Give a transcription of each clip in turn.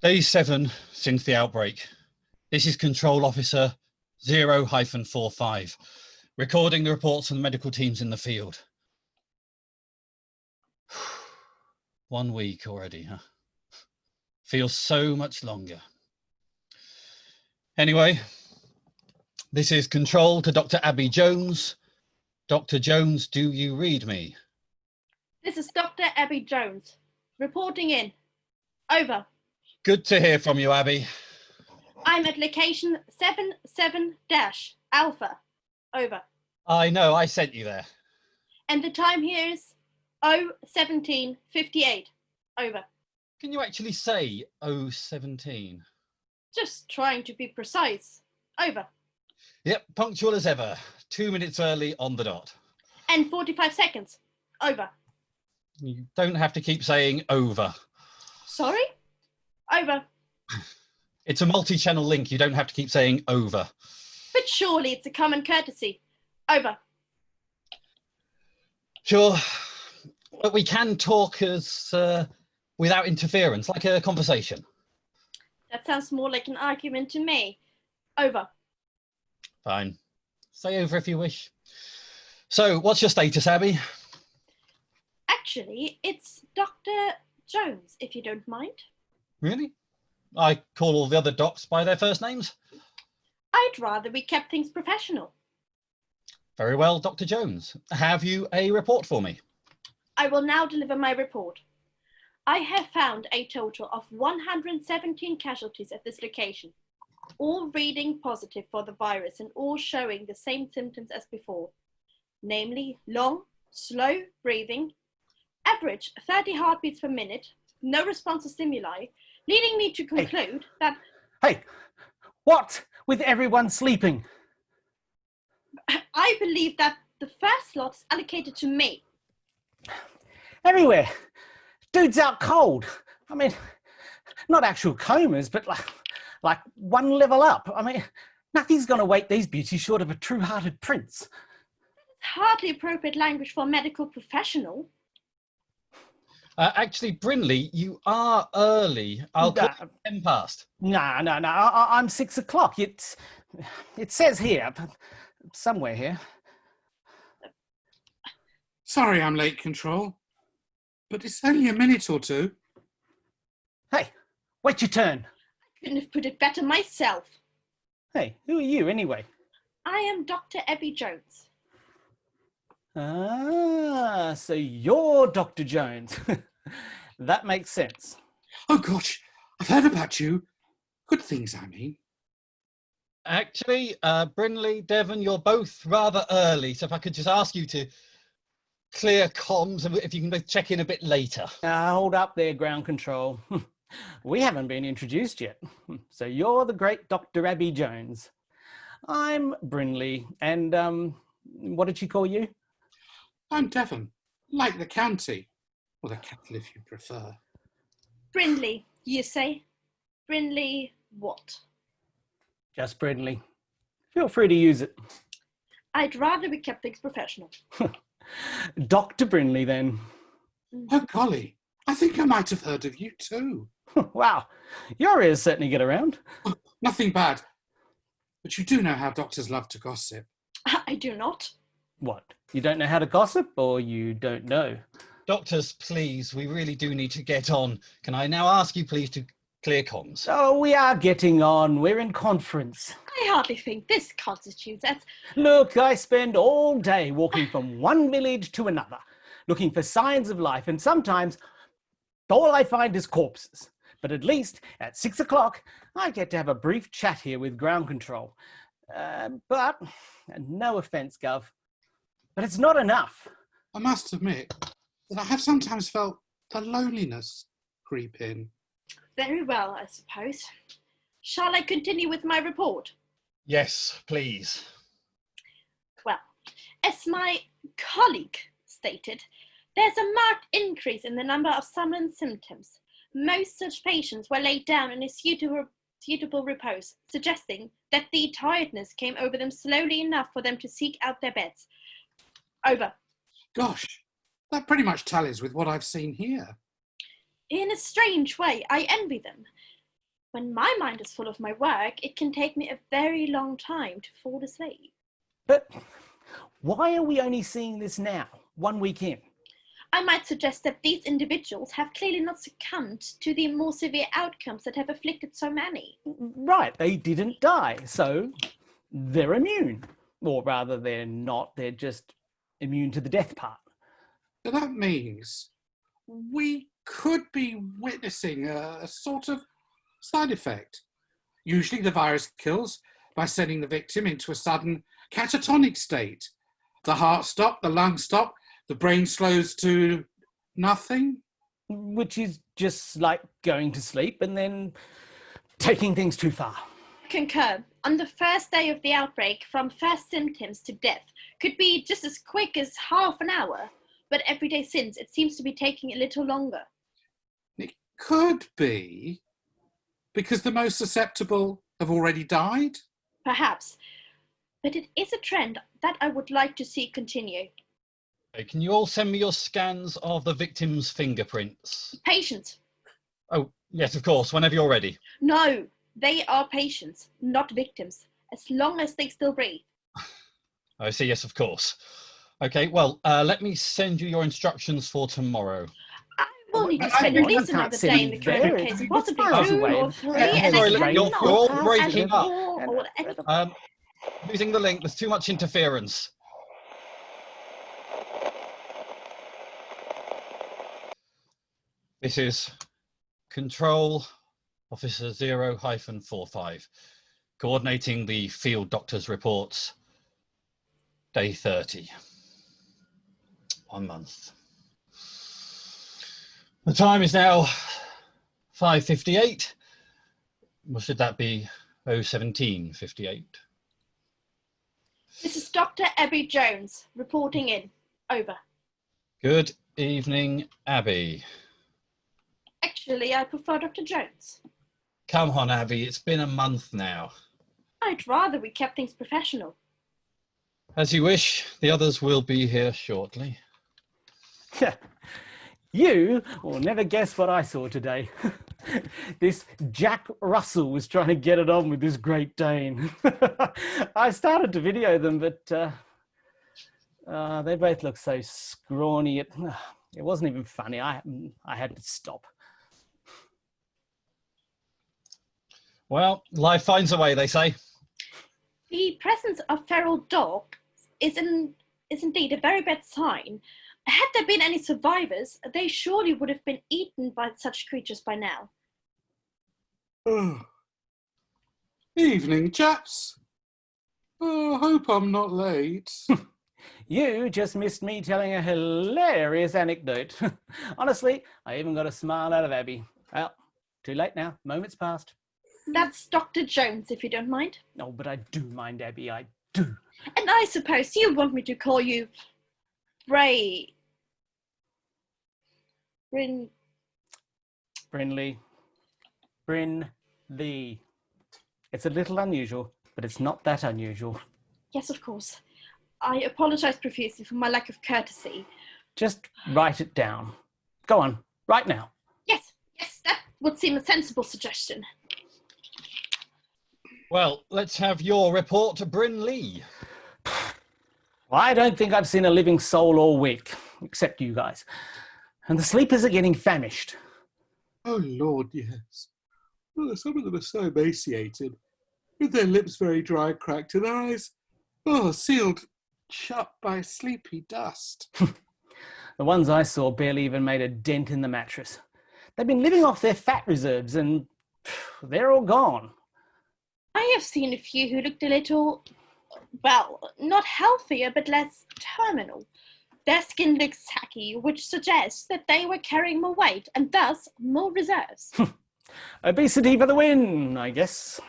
Day 7 since the outbreak. This is Control Officer 0-45, recording the reports from the medical teams in the field. 1 week already, huh? Feels so much longer. Anyway, this is Control to Dr. Abby Jones. Dr. Jones, do you read me? This is Dr. Abby Jones, reporting in. Over. Good to hear from you, Abby. I'm at location 77-Alpha. Over. I know, I sent you there. And the time here is 0:17:58. Over. Can you actually say 0:17? Just trying to be precise. Over. Yep, punctual as ever. 2 minutes early on the dot. And 45 seconds. Over. You don't have to keep saying over. Sorry? Over. It's a multi-channel link. You don't have to keep saying over. But surely it's a common courtesy. Over. Sure. But we can talk as without interference, like a conversation. That sounds more like an argument to me. Over. Fine. Say over if you wish. So, what's your status, Abby? Actually, it's Dr. Jones, if you don't mind. Really? I call all the other docs by their first names. I'd rather we kept things professional. Very well, Dr. Jones. Have you a report for me? I will now deliver my report. I have found a total of 117 casualties at this location, all reading positive for the virus and all showing the same symptoms as before, namely long, slow breathing, average 30 heartbeats per minute, no response to stimuli, leading me to conclude that... Hey, what with everyone sleeping? I believe that the first slot is allocated to me. Everywhere. Dude's out cold. I mean, not actual comas, but like one level up. I mean, nothing's going to wake these beauties short of a true-hearted prince. It's hardly appropriate language for a medical professional. Actually, Brinley, you are early. I'll call 10 past. No. I'm 6 o'clock. It says here, somewhere here. Sorry I'm late, Control, but it's only a minute or two. Hey, wait your turn. I couldn't have put it better myself. Hey, who are you anyway? I am Dr. Abby Jones. Ah, so you're Dr. Jones. That makes sense. Oh gosh, I've heard about you. Good things, I mean. Actually, Brinley, Devon, you're both rather early, so if I could just ask you to clear comms, and if you can both check in a bit later. Hold up there, ground control. We haven't been introduced yet. So you're the great Dr. Abby Jones. I'm Brinley, and what did she call you? I'm Devon, like the county, or the cattle if you prefer. Brindley, you say? Brindley what? Just Brinley. Feel free to use it. I'd rather we kept things professional. Dr. Brinley, then. Oh golly, I think I might have heard of you too. Wow, your ears certainly get around. Oh, nothing bad, but you do know how doctors love to gossip. I do not. What, you don't know how to gossip, or you don't know? Doctors, please, we really do need to get on. Can I now ask you, please, to clear comms? Oh, we are getting on. We're in conference. I hardly think this constitutes as... Look, I spend all day walking from one village to another, looking for signs of life, and sometimes all I find is corpses. But at least at 6 o'clock, I get to have a brief chat here with ground control. But, no offence, Gov, but it's not enough. I must admit that I have sometimes felt the loneliness creep in. Very well, I suppose. Shall I continue with my report? Yes, please. Well, as my colleague stated, there's a marked increase in the number of summoned symptoms. Most such patients were laid down in a suitable repose, suggesting that the tiredness came over them slowly enough for them to seek out their beds. Over. Gosh, that pretty much tallies with what I've seen here. In a strange way, I envy them. When my mind is full of my work, it can take me a very long time to fall asleep. But why are we only seeing this now, 1 week in? I might suggest that these individuals have clearly not succumbed to the more severe outcomes that have afflicted so many. Right, they didn't die, so they're immune. Or rather, they're not, they're just immune to the death part. So that means we could be witnessing a sort of side effect. Usually the virus kills by sending the victim into a sudden catatonic state. The heart stops, the lungs stop, the brain slows to nothing. Which is just like going to sleep and then taking things too far. Concur. On the first day of the outbreak, from first symptoms to death, could be just as quick as half an hour, but every day since, it seems to be taking a little longer. It could be because the most susceptible have already died. Perhaps, but it is a trend that I would like to see continue. Okay, can you all send me your scans of the victim's fingerprints? Patients. Oh, yes, of course, whenever you're ready. No, they are patients, not victims, as long as they still breathe. I see, yes, of course. Okay, well, let me send you your instructions for tomorrow. I will need to I spend think at least you can't another send day in the it there. critical case, It's possibly miles 2 away. or 3, Yeah, and sorry, I you're cannot all pass breaking any up. more or any. Using the link, there's too much interference. This is Control Officer 0-45, coordinating the field doctor's reports, day 30, 1 month. The time is now 5:58. Or should that be 017:58? This is Dr. Abby Jones, reporting in. Over. Good evening, Abby. Actually, I prefer Dr. Jones. Come on, Abby, it's been a month now. I'd rather we kept things professional. As you wish, the others will be here shortly. You will never guess what I saw today. This Jack Russell was trying to get it on with this Great Dane. I started to video them, but they both look so scrawny. It wasn't even funny. I had to stop. Well, life finds a way, they say. The presence of feral dogs is indeed a very bad sign. Had there been any survivors, they surely would have been eaten by such creatures by now. Oh. Evening, chaps. Oh, hope I'm not late. You just missed me telling a hilarious anecdote. Honestly, I even got a smile out of Abby. Well, too late now. Moments past. That's Dr. Jones, if you don't mind. No, but I do mind, Abby. I do. And I suppose you want me to call you Bray. Brinley. Brinley. It's a little unusual, but it's not that unusual. Yes, of course. I apologise profusely for my lack of courtesy. Just write it down. Go on, right now. Yes, that would seem a sensible suggestion. Well, let's have your report to Bryn Lee. I don't think I've seen a living soul all week, except you guys. And the sleepers are getting famished. Oh, Lord, yes. Oh, some of them are so emaciated, with their lips very dry, cracked, and their eyes, sealed shut by sleepy dust. The ones I saw barely even made a dent in the mattress. They've been living off their fat reserves, and they're all gone. I have seen a few who looked a little, well, not healthier, but less terminal. Their skin looks tacky, which suggests that they were carrying more weight and thus more reserves. Obesity for the win, I guess.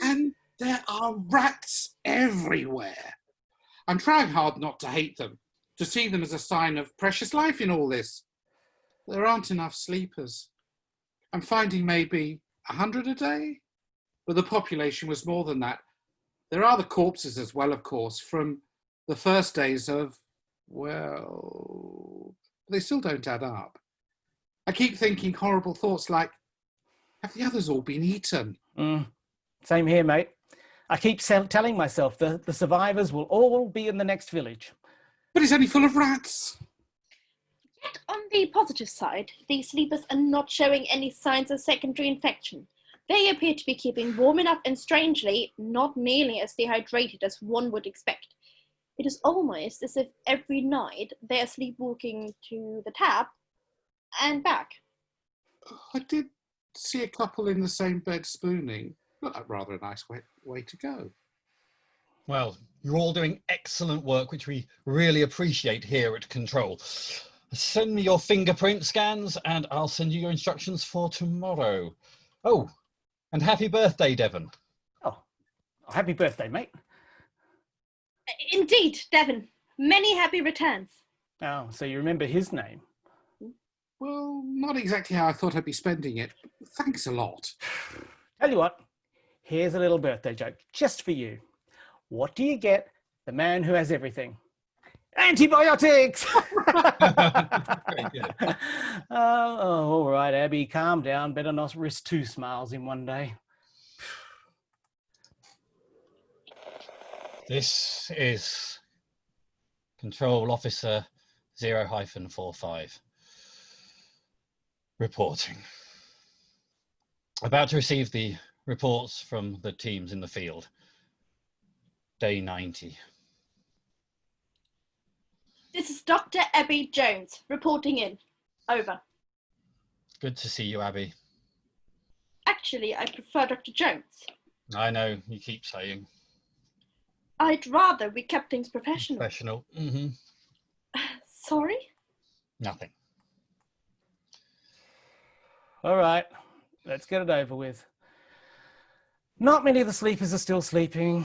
And there are rats everywhere. I'm trying hard not to hate them, to see them as a sign of precious life in all this. There aren't enough sleepers. I'm finding maybe 100 a day, but the population was more than that. There are the corpses as well, of course, from the first days of, well, they still don't add up. I keep thinking horrible thoughts like, Have the others all been eaten? Same here, mate. I keep telling myself the survivors will all be in the next village. But it's only full of rats. Yet on the positive side, the sleepers are not showing any signs of secondary infection. They appear to be keeping warm enough and, strangely, not nearly as dehydrated as one would expect. It is almost as if every night they are sleepwalking to the tap and back. I did see a couple in the same bed spooning. Looked like rather a nice way to go. Well, you're all doing excellent work, which we really appreciate here at Control. Send me your fingerprint scans and I'll send you your instructions for tomorrow. Oh, and happy birthday, Devon. Oh, happy birthday, mate. Indeed, Devon. Many happy returns. Oh, so you remember his name? Well, not exactly how I thought I'd be spending it. Thanks a lot. Tell you what, here's a little birthday joke just for you. What do you get the man who has everything? Antibiotics! Very good. All right, Abby, calm down. Better not risk 2 smiles in one day. This is Control Officer 0-45 reporting. About to receive the reports from the teams in the field. Day 90. This is Dr. Abby Jones, reporting in. Over. Good to see you, Abby. Actually, I prefer Dr. Jones. I know, you keep saying. I'd rather we kept things professional. Professional. Sorry? Nothing. All right, let's get it over with. Not many of the sleepers are still sleeping.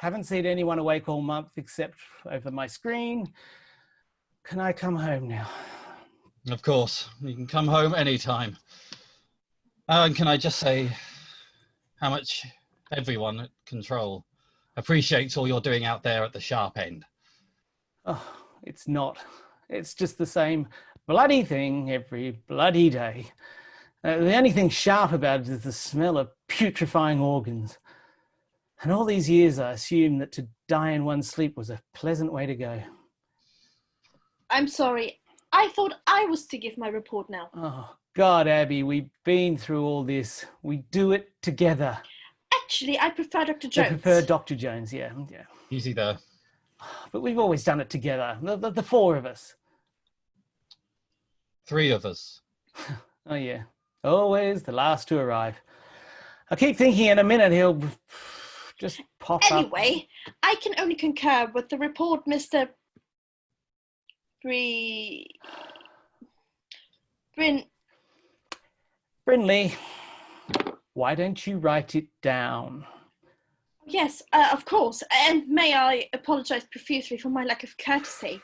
Haven't seen anyone awake all month except over my screen. Can I come home now? Of course, you can come home anytime. And can I just say how much everyone at Control appreciates all you're doing out there at the sharp end. Oh, it's not. It's just the same bloody thing every bloody day. The only thing sharp about it is the smell of putrefying organs. And all these years I assumed that to die in one's sleep was a pleasant way to go. I'm sorry. I thought I was to give my report now. Oh, God, Abby, we've been through all this. We do it together. Actually, I prefer Dr. Jones. I prefer Dr. Jones, yeah. Easy there. But we've always done it together, the 4 of us. 3 of us. Oh, yeah. Always the last to arrive. I keep thinking in a minute he'll just pop up. Anyway, I can only concur with the report, Mr. Brinley, why don't you write it down? Yes, of course. And may I apologise profusely for my lack of courtesy.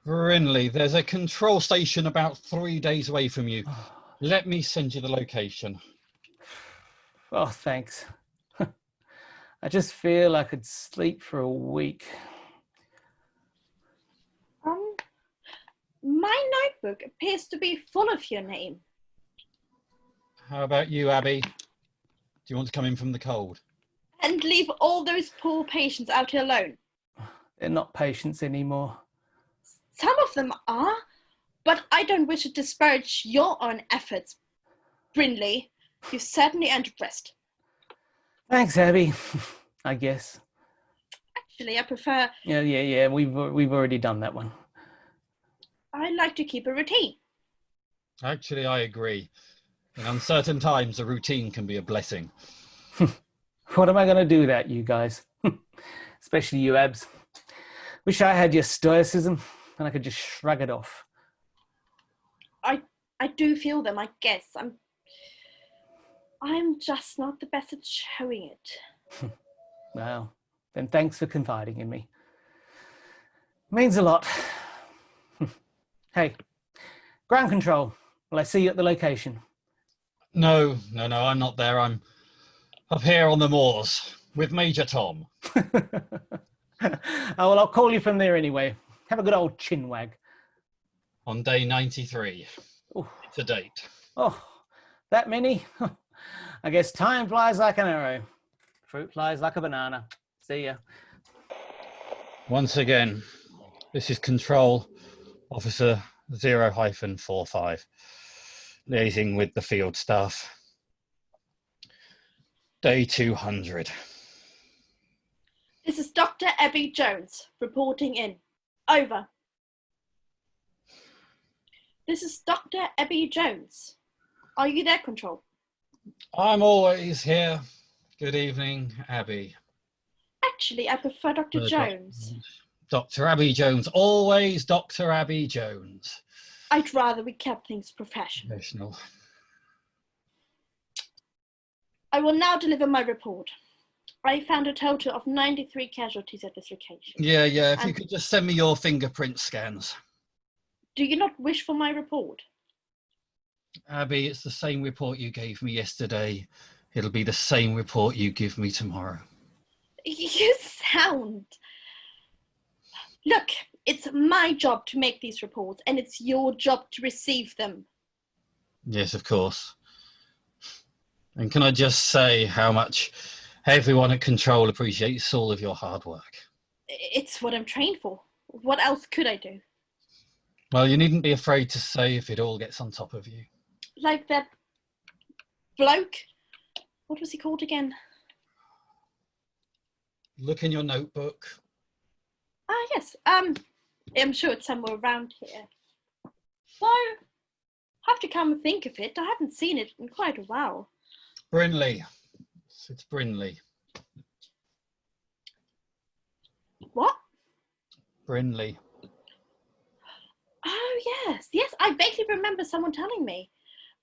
Brinley, there's a control station about 3 days away from you. Let me send you the location. Oh, thanks. I just feel I could sleep for a week. My notebook appears to be full of your name. How about you, Abby? Do you want to come in from the cold? And leave all those poor patients out here alone. They're not patients anymore. Some of them are, but I don't wish to disparage your own efforts. Brinley, you certainly earned rest. Thanks, Abby. I guess. Actually, I prefer... Yeah. We've already done that one. I like to keep a routine. Actually, I agree. In uncertain times, a routine can be a blessing. What am I going to do without you guys? Especially you, Abs. Wish I had your stoicism and I could just shrug it off. I do feel them, I guess. I'm just not the best at showing it. Well, then thanks for confiding in me. Means a lot. Hey, ground control. Will I see you at the location? No, I'm not there. I'm up here on the moors with Major Tom. Oh, well, I'll call you from there anyway. Have a good old chinwag. On day 93. Ooh. It's a date. Oh, That many? I guess time flies like an arrow. Fruit flies like a banana. See ya. Once again, this is Control Officer 0-45, liaising with the field staff. Day 200. This is Dr. Abby Jones reporting in. Over. This is Dr. Abby Jones. Are you there, Control? I'm always here. Good evening, Abby. Actually, I prefer Dr. Jones. Dr. Abby Jones. Always Dr. Abby Jones. I'd rather we kept things professional. Professional. I will now deliver my report. I found a total of 93 casualties at this location. Yeah. If you could just send me your fingerprint scans. Do you not wish for my report? Abby, it's the same report you gave me yesterday. It'll be the same report you give me tomorrow. You sound... Look, it's my job to make these reports, and it's your job to receive them. Yes, of course. And can I just say how much everyone at Control appreciates all of your hard work? It's what I'm trained for. What else could I do? Well, you needn't be afraid to say if it all gets on top of you. Like that bloke. What was he called again? Look in your notebook. Ah, yes. I'm sure it's somewhere around here. So, have to come and think of it. I haven't seen it in quite a while. Brinley. It's Brinley. What? Brinley. Oh, yes. I vaguely remember someone telling me.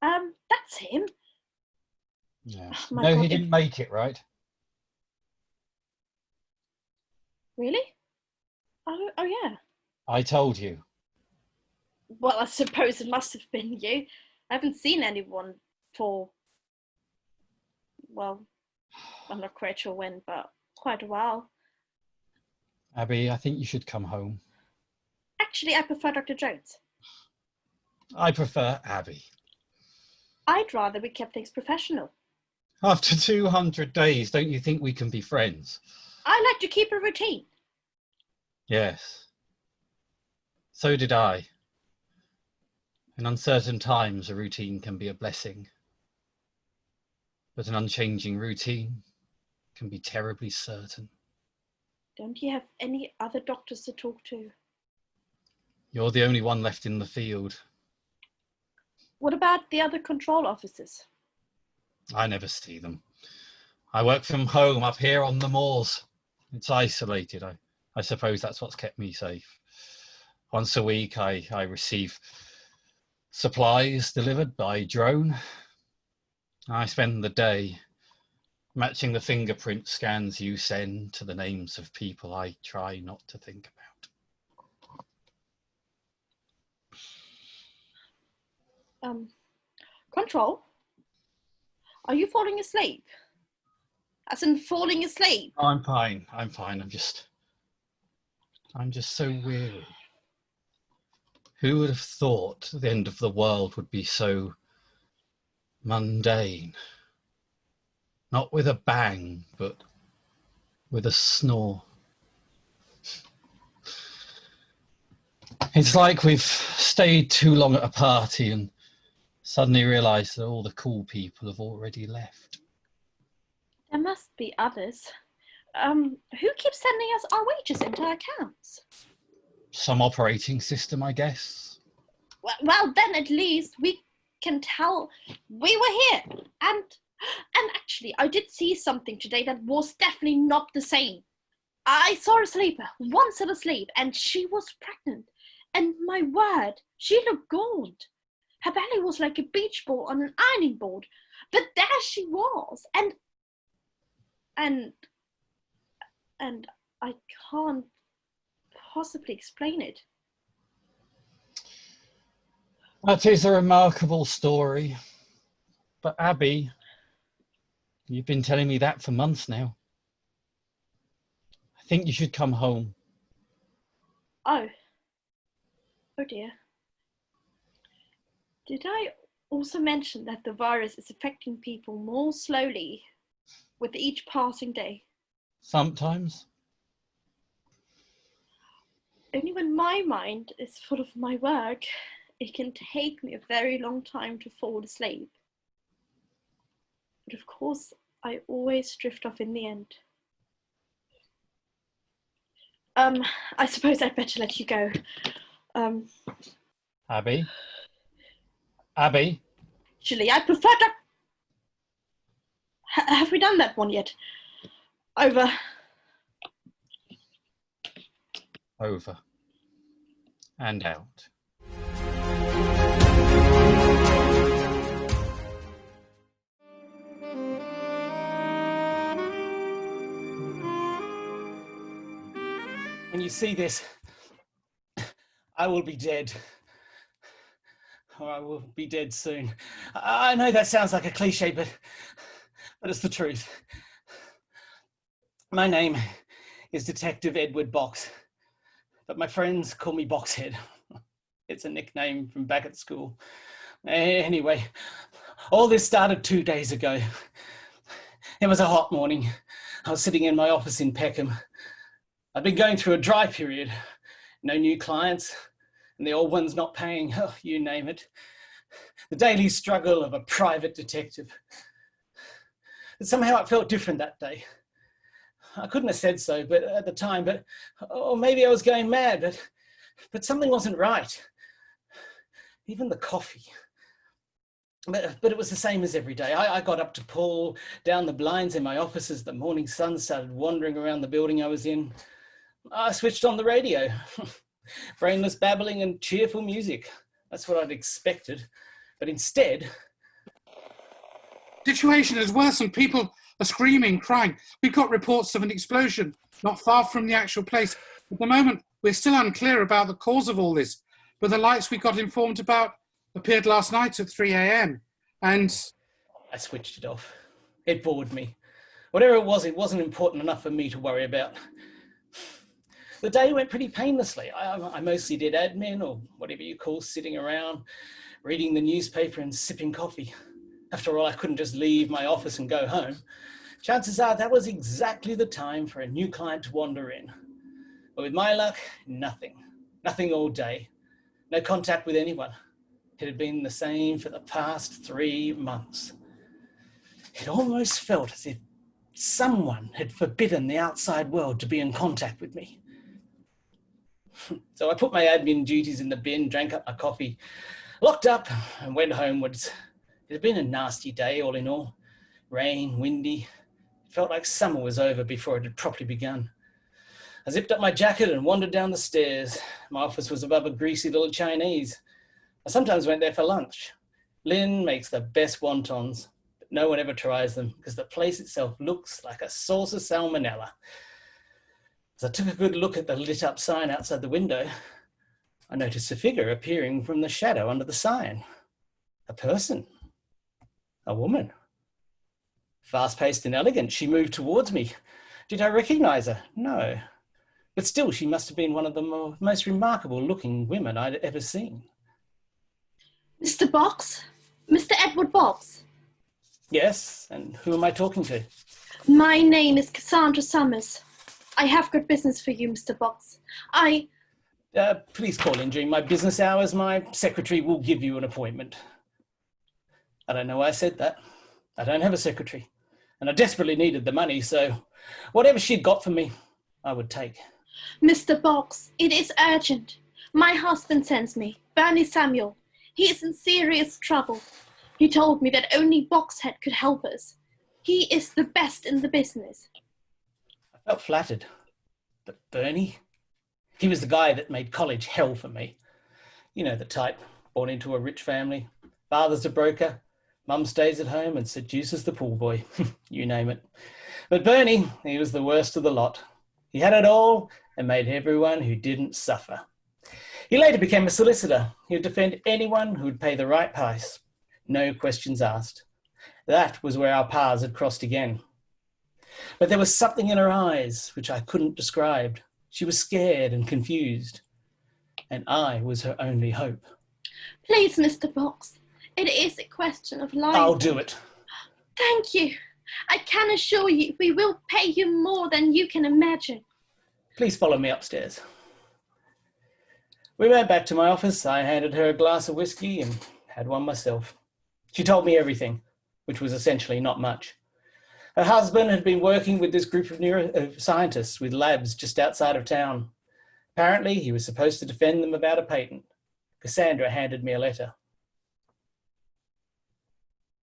That's him. Yeah. Oh, my No, God, he didn't make it, right? Really? Oh, yeah. I told you. Well, I suppose it must have been you. I haven't seen anyone for, well, I'm not quite sure when, but quite a while. Abby, I think you should come home. Actually, I prefer Dr. Jones. I prefer Abby. I'd rather we kept things professional. After 200 days, don't you think we can be friends? I like to keep a routine. Yes. So did I. In uncertain times, a routine can be a blessing. But an unchanging routine can be terribly certain. Don't you have any other doctors to talk to? You're the only one left in the field. What about the other control officers? I never see them. I work from home up here on the moors. It's isolated. I suppose that's what's kept me safe. Once a week, I receive supplies delivered by drone. I spend the day matching the fingerprint scans you send to the names of people I try not to think about. Control? Are you falling asleep? As in falling asleep? I'm fine. I'm just so weary. Who would have thought the end of the world would be so mundane? Not with a bang, but with a snore. It's like we've stayed too long at a party and suddenly realised that all the cool people have already left. There must be others. Who keeps sending us our wages into our accounts? Some operating system, I guess. Well, then at least we can tell we were here. And actually, I did see something today that was definitely not the same. I saw a sleeper, once in a sleep, and she was pregnant. And my word, she looked gaunt. Her belly was like a beach ball on an ironing board. But there she was. And I can't possibly explain it. That is a remarkable story. But Abby, you've been telling me that for months now. I think you should come home. Oh dear. Did I also mentioned that the virus is affecting people more slowly with each passing day. Sometimes. Only when my mind is full of my work, it can take me a very long time to fall asleep. But of course, I always drift off in the end. I suppose I'd better let you go. Abby? Abby? Actually, I prefer to... have we done that one yet? Over. Over. And out. When you see this, I will be dead. Or I will be dead soon. I know that sounds like a cliche, but it's the truth. My name is Detective Edward Box, but my friends call me Boxhead. It's a nickname from back at school. Anyway, all this started 2 days ago. It was a hot morning. I was sitting in my office in Peckham. I'd been going through a dry period. No new clients, and the old ones not paying, oh, you name it. The daily struggle of a private detective. But somehow it felt different that day. I couldn't have said so but at the time, or maybe I was going mad, but something wasn't right. Even the coffee. But it was the same as every day. I got up to pull down the blinds in my office as the morning sun started wandering around the building I was in. I switched on the radio. Brainless babbling and cheerful music. That's what I'd expected. But instead... Situation is worsened. People are screaming, crying. We've got reports of an explosion not far from the actual place. At the moment, we're still unclear about the cause of all this, but the lights we got informed about appeared last night at 3 a.m. and... I switched it off. It bored me. Whatever it wasn't important enough for me to worry about. The day went pretty painlessly. I mostly did admin, or whatever you call sitting around, reading the newspaper and sipping coffee. After all, I couldn't just leave my office and go home. Chances are that was exactly the time for a new client to wander in. But with my luck, nothing. Nothing all day. No contact with anyone. It had been the same for the past 3 months. It almost felt as if someone had forbidden the outside world to be in contact with me. So I put my admin duties in the bin, drank up my coffee, locked up and went homewards. It had been a nasty day all in all. Rain, windy. It felt like summer was over before it had properly begun. I zipped up my jacket and wandered down the stairs. My office was above a greasy little Chinese. I sometimes went there for lunch. Lynn makes the best wontons, but no one ever tries them because the place itself looks like a sauce of salmonella. As I took a good look at the lit up sign outside the window, I noticed a figure appearing from the shadow under the sign. A person. A woman. Fast-paced and elegant, she moved towards me. Did I recognize her? No. But still, she must have been one of the most remarkable-looking women I'd ever seen. Mr. Box? Mr. Edward Box? Yes, and who am I talking to? My name is Cassandra Summers. I have good business for you, Mr. Box. Please call in during my business hours. My secretary will give you an appointment. I don't know why I said that. I don't have a secretary. And I desperately needed the money, so whatever she'd got for me, I would take. Mr. Box, it is urgent. My husband sends me, Bernie Samuel. He is in serious trouble. He told me that only Boxhead could help us. He is the best in the business. I felt flattered. But Bernie? He was the guy that made college hell for me. You know the type, born into a rich family. Father's a broker. Mum stays at home and seduces the pool boy. You name it. But Bernie, he was the worst of the lot. He had it all and made everyone who didn't suffer. He later became a solicitor. He would defend anyone who would pay the right price. No questions asked. That was where our paths had crossed again. But there was something in her eyes which I couldn't describe. She was scared and confused. And I was her only hope. Please, Mr. Box, It is a question of life. I'll do it. Thank you. I can assure you we will pay you more than you can imagine. Please follow me upstairs. We went back to my office. I handed her a glass of whiskey and had one myself. She told me everything, which was essentially not much. Her husband had been working with this group of neuroscientists with labs just outside of town. Apparently, he was supposed to defend them about a patent. Cassandra handed me a letter.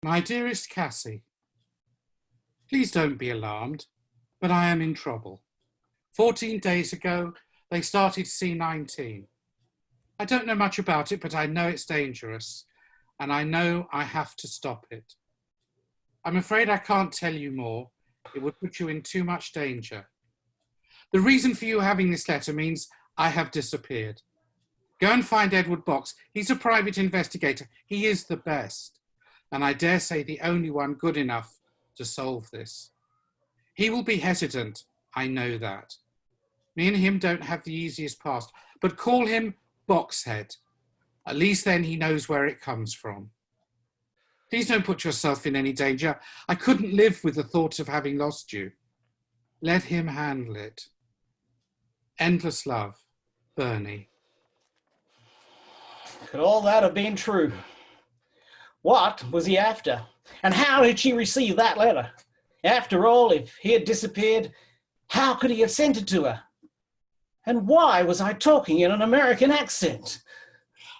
My dearest Cassie, please don't be alarmed, but I am in trouble. 14 days ago, they started C19. I don't know much about it, but I know it's dangerous, and I know I have to stop it. I'm afraid I can't tell you more. It would put you in too much danger. The reason for you having this letter means I have disappeared. Go and find Edward Box. He's a private investigator. He is the best, and I dare say the only one good enough to solve this. He will be hesitant, I know that. Me and him don't have the easiest past, but call him Boxhead. At least then he knows where it comes from. Please don't put yourself in any danger. I couldn't live with the thought of having lost you. Let him handle it. Endless love, Bernie. Could all that have been true? What was he after? And how did she receive that letter? After all, if he had disappeared, how could he have sent it to her? And why was I talking in an American accent?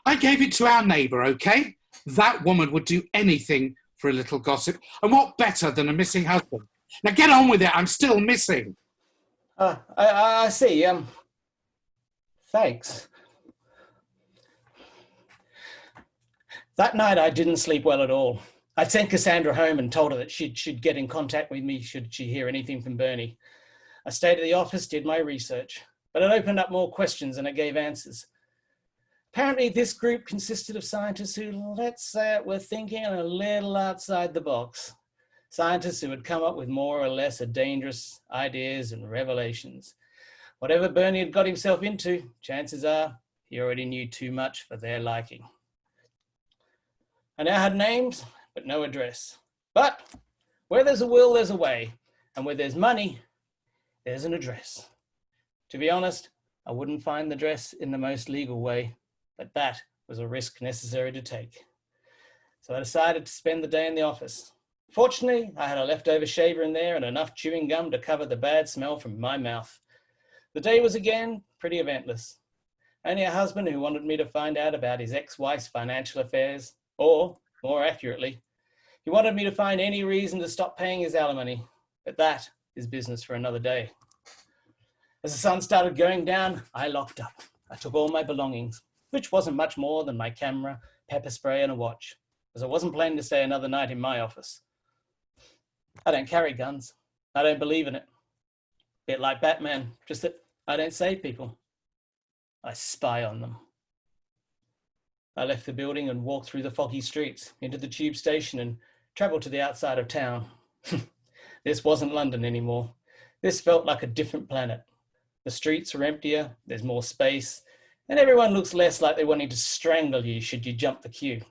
I gave it to our neighbour, okay? That woman would do anything for a little gossip. And what better than a missing husband? Now get on with it. I'm still missing. I see. Thanks. That night I didn't sleep well at all. I'd sent Cassandra home and told her that she'd get in contact with me should she hear anything from Bernie. I stayed at the office, did my research, but it opened up more questions than it gave answers. Apparently this group consisted of scientists who, let's say it, were thinking a little outside the box. Scientists who had come up with more or less dangerous ideas and revelations. Whatever Bernie had got himself into, chances are he already knew too much for their liking. I now had names, but no address. But where there's a will, there's a way. And where there's money, there's an address. To be honest, I wouldn't find the address in the most legal way, but that was a risk necessary to take. So I decided to spend the day in the office. Fortunately, I had a leftover shaver in there and enough chewing gum to cover the bad smell from my mouth. The day was again pretty eventless. Only a husband who wanted me to find out about his ex-wife's financial affairs, or, more accurately, he wanted me to find any reason to stop paying his alimony, but that is business for another day. As the sun started going down, I locked up. I took all my belongings, which wasn't much more than my camera, pepper spray, and a watch, as I wasn't planning to stay another night in my office. I don't carry guns. I don't believe in it. Bit like Batman, just that I don't save people. I spy on them. I left the building and walked through the foggy streets, into the tube station and travelled to the outside of town. This wasn't London anymore. This felt like a different planet. The streets are emptier, there's more space, and everyone looks less like they wanted to strangle you should you jump the queue.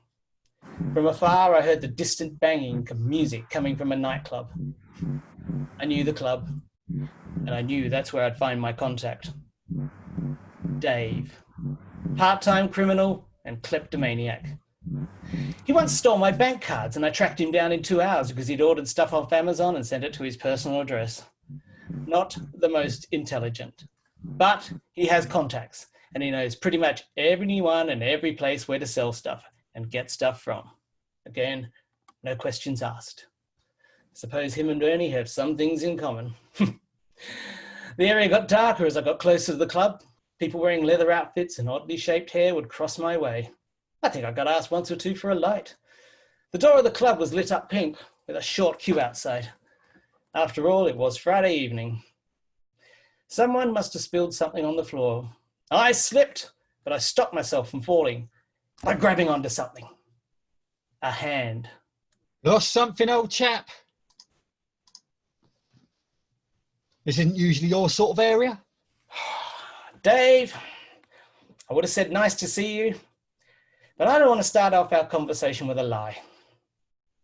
From afar, I heard the distant banging of music coming from a nightclub. I knew the club, and I knew that's where I'd find my contact. Dave, part-time criminal and kleptomaniac. He once stole my bank cards and I tracked him down in 2 hours because he'd ordered stuff off Amazon and sent it to his personal address. Not the most intelligent, but he has contacts and he knows pretty much everyone and every place where to sell stuff and get stuff from. Again, no questions asked. Suppose him and Bernie have some things in common. The area got darker as I got closer to the club. People wearing leather outfits and oddly shaped hair would cross my way. I think I got asked once or two for a light. The door of the club was lit up pink with a short queue outside. After all, it was Friday evening. Someone must have spilled something on the floor. I slipped, but I stopped myself from falling by grabbing onto something. A hand. Lost something, old chap? This isn't usually your sort of area. Dave, I would have said nice to see you, But I don't want to start off our conversation with a lie.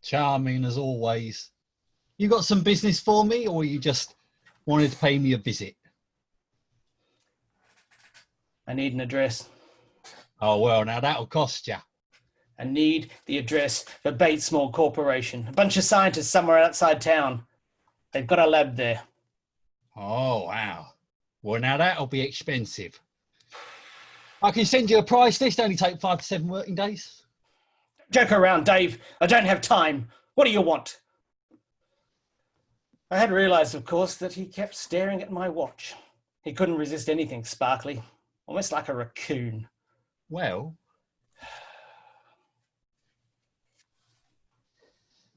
Charming as always. You got some business for me, or you just wanted to pay me a visit? I need an address. Oh, well, now that'll cost you. I need the address for Bates Small Corporation. A bunch of scientists somewhere outside town. They've got a lab there. Oh, wow. Well, now that'll be expensive. I can send you a price list, only take 5 to 7 working days. Joke around, Dave. I don't have time. What do you want? I had realised, of course, that he kept staring at my watch. He couldn't resist anything sparkly, almost like a raccoon. Well,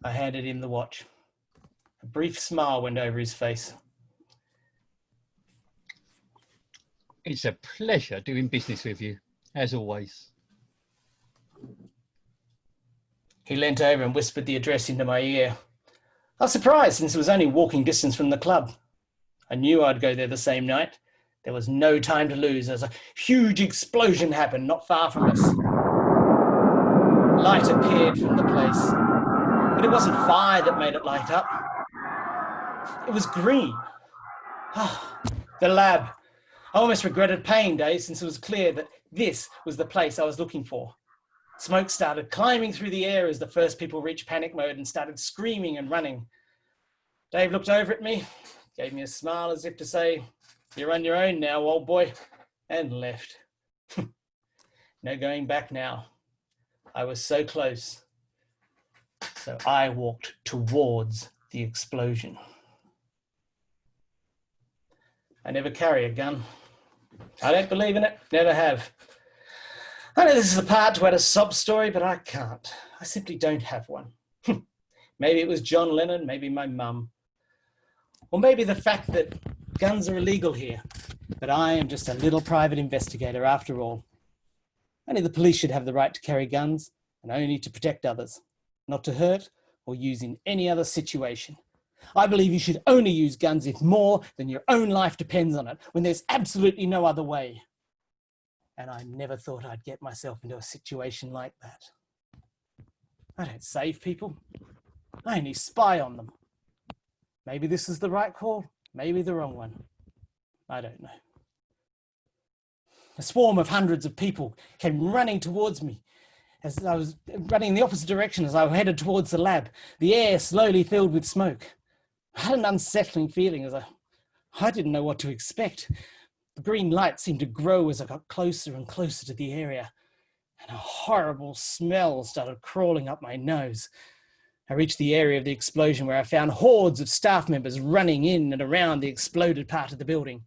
I handed him the watch. A brief smile went over his face. it's a pleasure doing business with you, as always. He leant over and whispered the address into my ear. I was surprised, since it was only walking distance from the club. I knew I'd go there the same night. There was no time to lose as a huge explosion happened not far from us. Light appeared from the place, but it wasn't fire that made it light up. It was green. Ah, the lab. I almost regretted paying Dave, since it was clear that this was the place I was looking for. Smoke started climbing through the air as the first people reached panic mode and started screaming and running. Dave looked over at me, gave me a smile as if to say, "You're on your own now, old boy," and left. No going back now. I was so close. So I walked towards the explosion. I never carry a gun. I don't believe in it, never have. I know this is the part to add a sob story, but I can't. I simply don't have one. Maybe it was John Lennon, maybe my mum. Or maybe the fact that guns are illegal here. But I am just a little private investigator after all. Only the police should have the right to carry guns, and only to protect others, not to hurt or use in any other situation. I believe you should only use guns if more than your own life depends on it, when there's absolutely no other way. And I never thought I'd get myself into a situation like that. I don't save people. I only spy on them. Maybe this is the right call, maybe the wrong one. I don't know. A swarm of hundreds of people came running towards me as I was running in the opposite direction as I headed towards the lab. The air slowly filled with smoke. I had an unsettling feeling as I didn't know what to expect. The green light seemed to grow as I got closer and closer to the area, and a horrible smell started crawling up my nose. I reached the area of the explosion where I found hordes of staff members running in and around the exploded part of the building.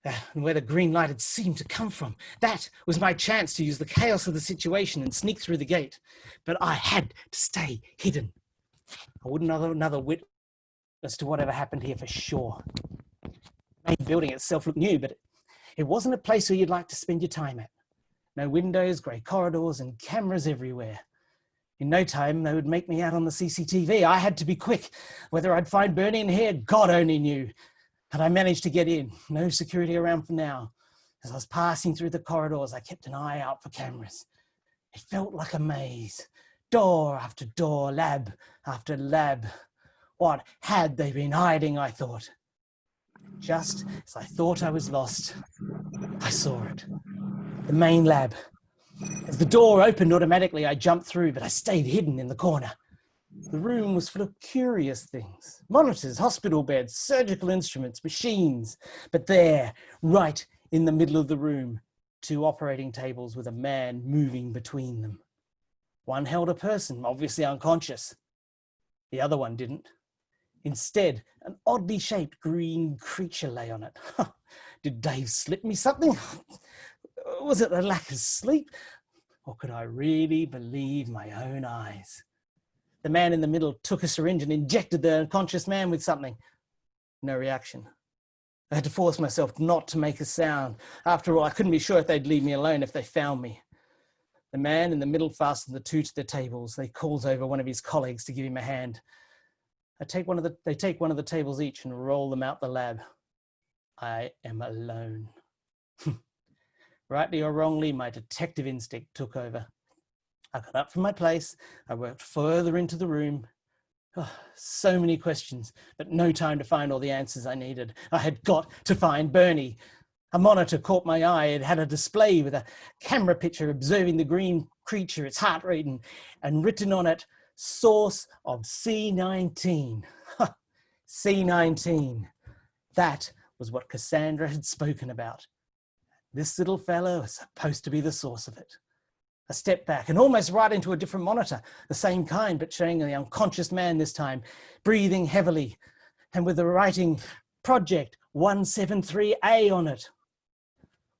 And where the green light had seemed to come from, that was my chance to use the chaos of the situation and sneak through the gate. But I had to stay hidden. I wouldn't have another witness to whatever happened here for sure. The building itself looked new, but it wasn't a place where you'd like to spend your time at. No windows, grey corridors, and cameras everywhere. In no time, they would make me out on the CCTV. I had to be quick. Whether I'd find Bernie in here, God only knew. But I managed to get in. No security around for now. As I was passing through the corridors, I kept an eye out for cameras. It felt like a maze. Door after door, lab after lab. What had they been hiding, I thought. Just as I thought I was lost, I saw it. The main lab. As the door opened automatically, I jumped through, but I stayed hidden in the corner. The room was full of curious things. Monitors, hospital beds, surgical instruments, machines. But there, right in the middle of the room, 2 operating tables with a man moving between them. One held a person, obviously unconscious. The other one didn't. Instead, an oddly shaped green creature lay on it. Did Dave slip me something? Was it a lack of sleep? Or could I really believe my own eyes? The man in the middle took a syringe and injected the unconscious man with something. No reaction. I had to force myself not to make a sound. After all, I couldn't be sure if they'd leave me alone if they found me. The man in the middle fastened the 2 to the tables. They calls over one of his colleagues to give him a hand. They take one of the tables each and roll them out the lab. I am alone. Rightly or wrongly, my detective instinct took over. I got up from my place. I worked further into the room. Oh, so many questions, but no time to find all the answers I needed. I had got to find Bernie. A monitor caught my eye. It had a display with a camera picture observing the green creature, its heart rate, and written on it, source of C19. C19. That was what Cassandra had spoken about. This little fellow was supposed to be the source of it. I stepped back and almost right into a different monitor, the same kind, but showing the unconscious man this time, breathing heavily, and with the writing Project 173A on it.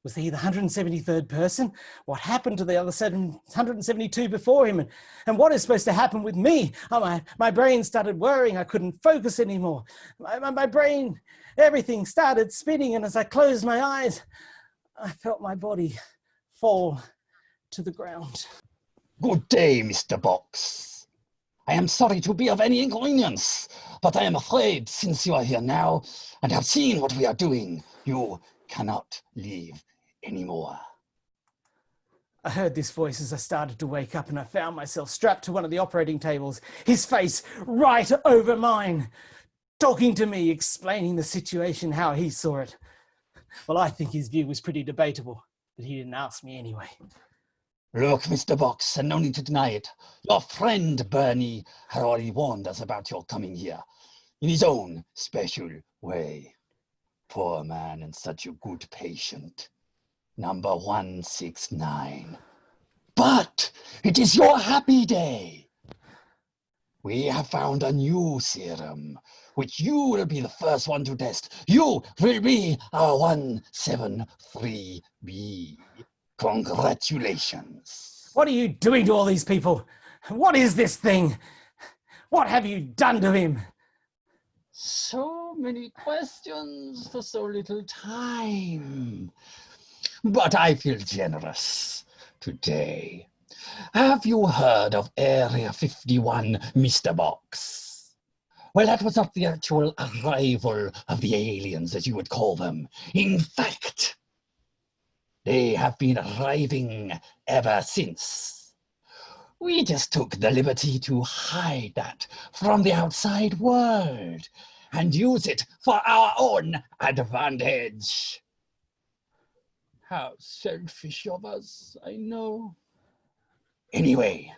Was he the 173rd person? What happened to the other 172 before him? And what is supposed to happen with me? Oh, my brain started whirring. I couldn't focus anymore. My brain, everything started spinning, and as I closed my eyes, I felt my body fall to the ground. Good day, Mr. Box. I am sorry to be of any inconvenience, but I am afraid since you are here now and have seen what we are doing, you cannot leave anymore. I heard this voice as I started to wake up, and I found myself strapped to one of the operating tables, his face right over mine, talking to me, explaining the situation, how he saw it. Well, I think his view was pretty debatable, but he didn't ask me anyway. Look, Mr. Box, and no need to deny it. Your friend Bernie had already warned us about your coming here, in his own special way. Poor man and such a good patient. Number 169. But it is your happy day. We have found a new serum, which you will be the first one to test. You will be our 173B. Congratulations. What are you doing to all these people? What is this thing? What have you done to him? So many questions for so little time. But I feel generous today. Have you heard of Area 51, Mr. Box? Well, that was not the actual arrival of the aliens, as you would call them. In fact, they have been arriving ever since. We just took the liberty to hide that from the outside world and use it for our own advantage. How selfish of us, I know. Anyway,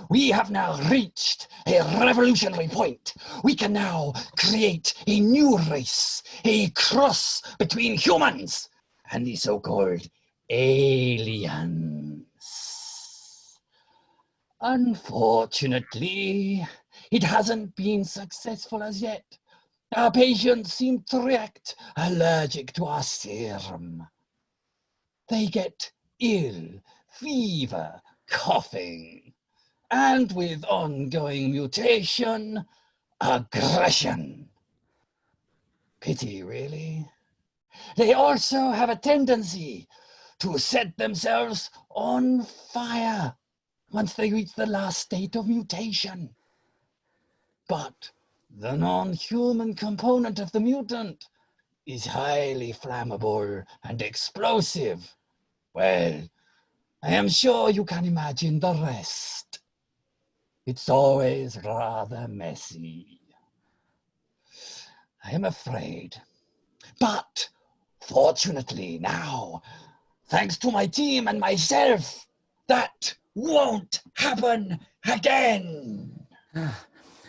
we have now reached a revolutionary point. We can now create a new race, a cross between humans and the so-called aliens. Unfortunately, it hasn't been successful as yet. Our patients seem to react allergic to our serum. They get ill, fever, coughing, and with ongoing mutation, aggression. Pity, really. They also have a tendency to set themselves on fire once they reach the last state of mutation. But the non-human component of the mutant is highly flammable and explosive. Well, I am sure you can imagine the rest. It's always rather messy, I am afraid. But fortunately now, thanks to my team and myself, that won't happen again.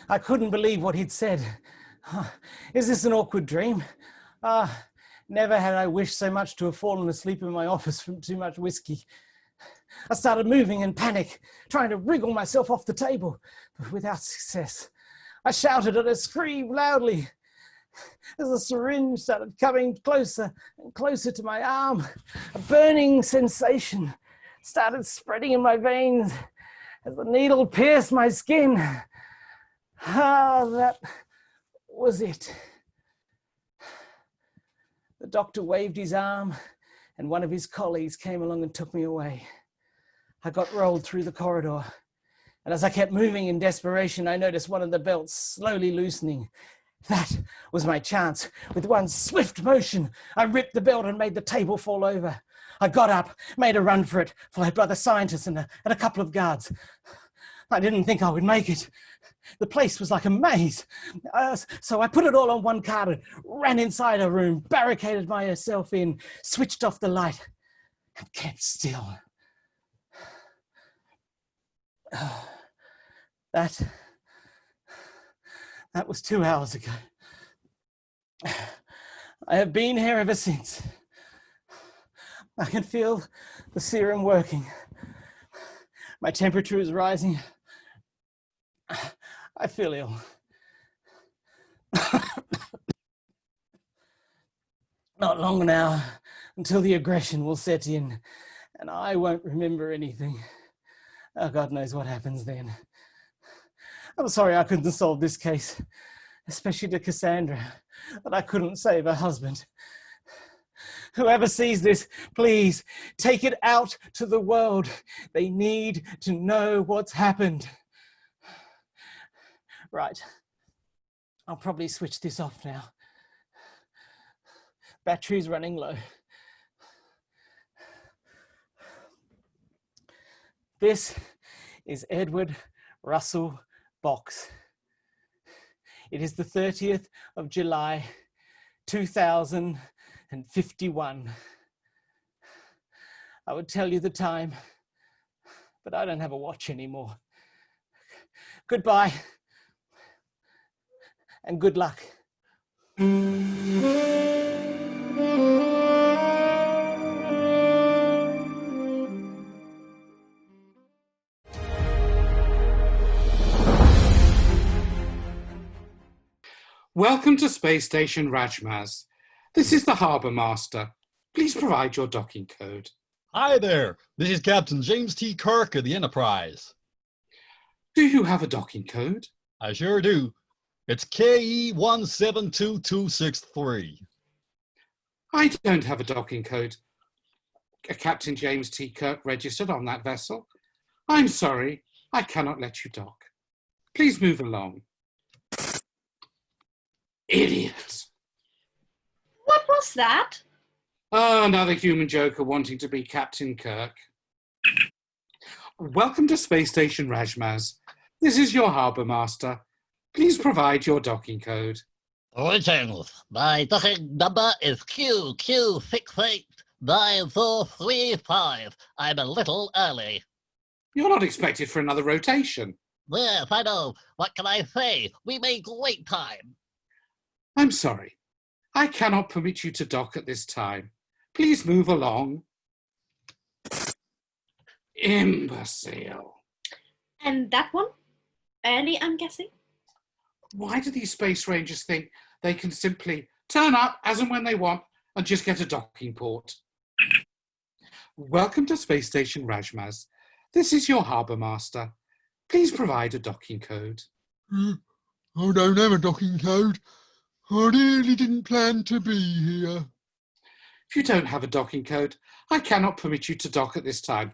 I couldn't believe what he'd said. Is this an awkward dream? Never had I wished so much to have fallen asleep in my office from too much whiskey. I started moving in panic, trying to wriggle myself off the table, but without success. I shouted and I screamed loudly. As the syringe started coming closer and closer to my arm, a burning sensation started spreading in my veins as the needle pierced my skin. That was it. The doctor waved his arm and one of his colleagues came along and took me away. I got rolled through the corridor, and as I kept moving in desperation, I noticed one of the belts slowly loosening. That was my chance. With one swift motion, I ripped the belt and made the table fall over. I got up, made a run for it, followed by the scientists and a couple of guards. I didn't think I would make it. The place was like a maze. So I put it all on one cart and ran inside a room, barricaded myself in, switched off the light, and kept still. That was 2 hours ago. I have been here ever since. I can feel the serum working. My temperature is rising. I feel ill. Not long now until the aggression will set in and I won't remember anything. Oh, God knows what happens then. I'm sorry I couldn't solve this case, especially to Cassandra, but I couldn't save her husband. Whoever sees this, please take it out to the world. They need to know what's happened. Right. I'll probably switch this off now. Battery's running low. This is Edward Russell Box. It is the 30th of July, 2051. I would tell you the time, but I don't have a watch anymore. Goodbye, and good luck. Welcome to Space Station Rajzmaz. This is the Harbour Master. Please provide your docking code. Hi there, this is Captain James T. Kirk of the Enterprise. Do you have a docking code? I sure do. It's KE172263. I don't have a docking code. Captain James T. Kirk registered on that vessel. I'm sorry, I cannot let you dock. Please move along. Idiot. What was that? Oh, another human joker wanting to be Captain Kirk. Welcome to Space Station Rajzmaz. This is your Harbour Master. Please provide your docking code. Greetings. My docking number is QQ6893435. I'm a little early. You're not expected for another rotation. Yes, I know. What can I say? We made great time. I'm sorry. I cannot permit you to dock at this time. Please move along. Imbecile. And that one? Early, I'm guessing? Why do these space rangers think they can simply turn up as and when they want and just get a docking port? Welcome to Space Station Rajzmaz. This is your Harbour Master. Please provide a docking code. I don't have a docking code. I really didn't plan to be here. If you don't have a docking code, I cannot permit you to dock at this time.